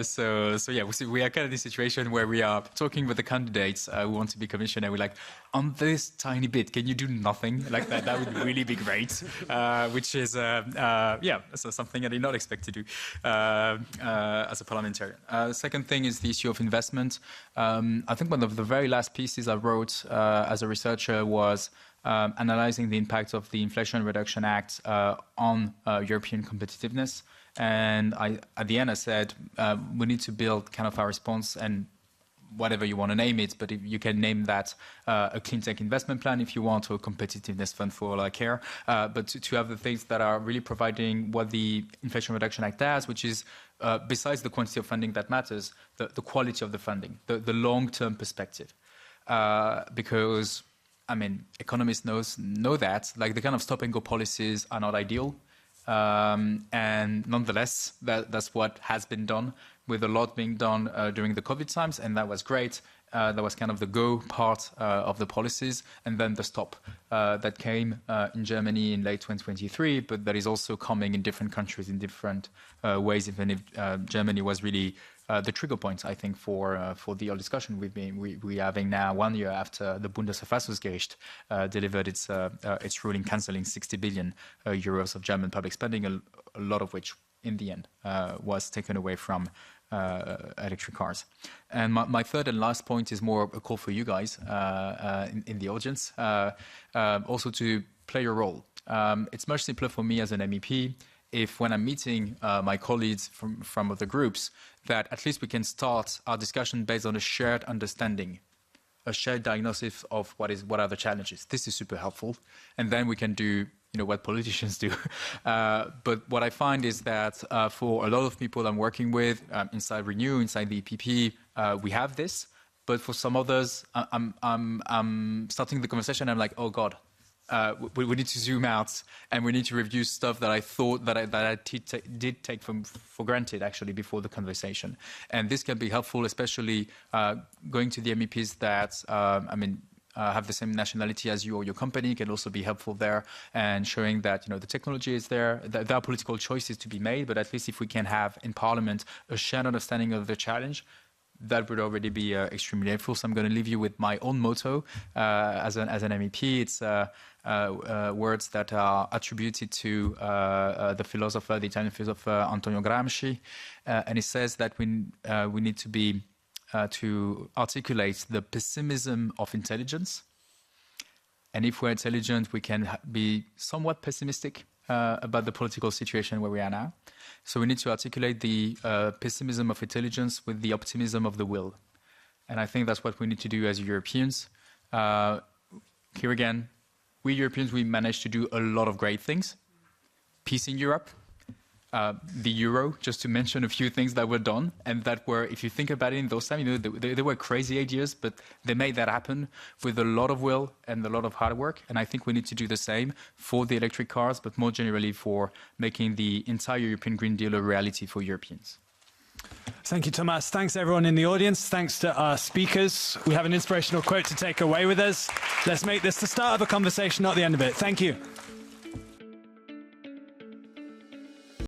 So yeah, we are kind of in a situation where we are talking with the candidates who want to be Commissioner. We're like, on this tiny bit, can you do nothing like that? That would really be great, which is, so something I did not expect to do as a parliamentarian. Second thing is the issue of investment. I think one of the very last pieces I wrote as a researcher was analyzing the impact of the Inflation Reduction Act on European competitiveness. And at the end, I said, we need to build kind of our response, and whatever you want to name it, but if you can name that a clean tech investment plan if you want, or a competitiveness fund for all care. But to have the things that are really providing what the Inflation Reduction Act does, which is besides the quantity of funding that matters, the quality of the funding, the long-term perspective. Because I mean, economists know that, like the kind of stop-and-go policies are not ideal. And nonetheless, that's what has been done, with a lot being done during the COVID times, and that was great. That was kind of the go part of the policies, and then the stop that came in Germany in late 2023, but that is also coming in different countries in different ways, even if Germany was really the trigger point, I think, for the whole discussion we're having now, 1 year after the Bundesverfassungsgericht delivered its ruling cancelling 60 billion euros of German public spending, a lot of which, in the end, was taken away from electric cars. And my third and last point is more a call for you guys in the audience, also to play a role. It's much simpler for me as an MEP if, when I'm meeting my colleagues from other groups, that at least we can start our discussion based on a shared understanding, a shared diagnosis of what are the challenges. This is super helpful, and then we can do what politicians do. But what I find is that for a lot of people I'm working with inside Renew, inside the EPP, we have this. But for some others, I'm starting the conversation. I'm like, oh God, we need to zoom out, and we need to review stuff that I thought that I did take for granted actually before the conversation. And this can be helpful, especially going to the MEPs that have the same nationality as you or your company can also be helpful there, and showing that the technology is there, that there are political choices to be made, but at least if we can have in Parliament a shared understanding of the challenge, that would already be extremely helpful. So I'm going to leave you with my own motto as an MEP. It's words that are attributed to the Italian philosopher Antonio Gramsci, and it says that we need to be to articulate the pessimism of intelligence. And if we're intelligent, we can be somewhat pessimistic about the political situation where we are now. So we need to articulate the pessimism of intelligence with the optimism of the will. And I think that's what we need to do as Europeans. Here again, we Europeans, we managed to do a lot of great things. Peace in Europe, the euro, just to mention a few things that were done and that were, if you think about it in those times, they were crazy ideas, but they made that happen with a lot of will and a lot of hard work. And I think we need to do the same for the electric cars, but more generally for making the entire European Green Deal a reality for Europeans. Thank you, Thomas. Thanks, everyone in the audience. Thanks to our speakers. We have an inspirational quote to take away with us. Let's make this the start of a conversation, not the end of it. Thank you.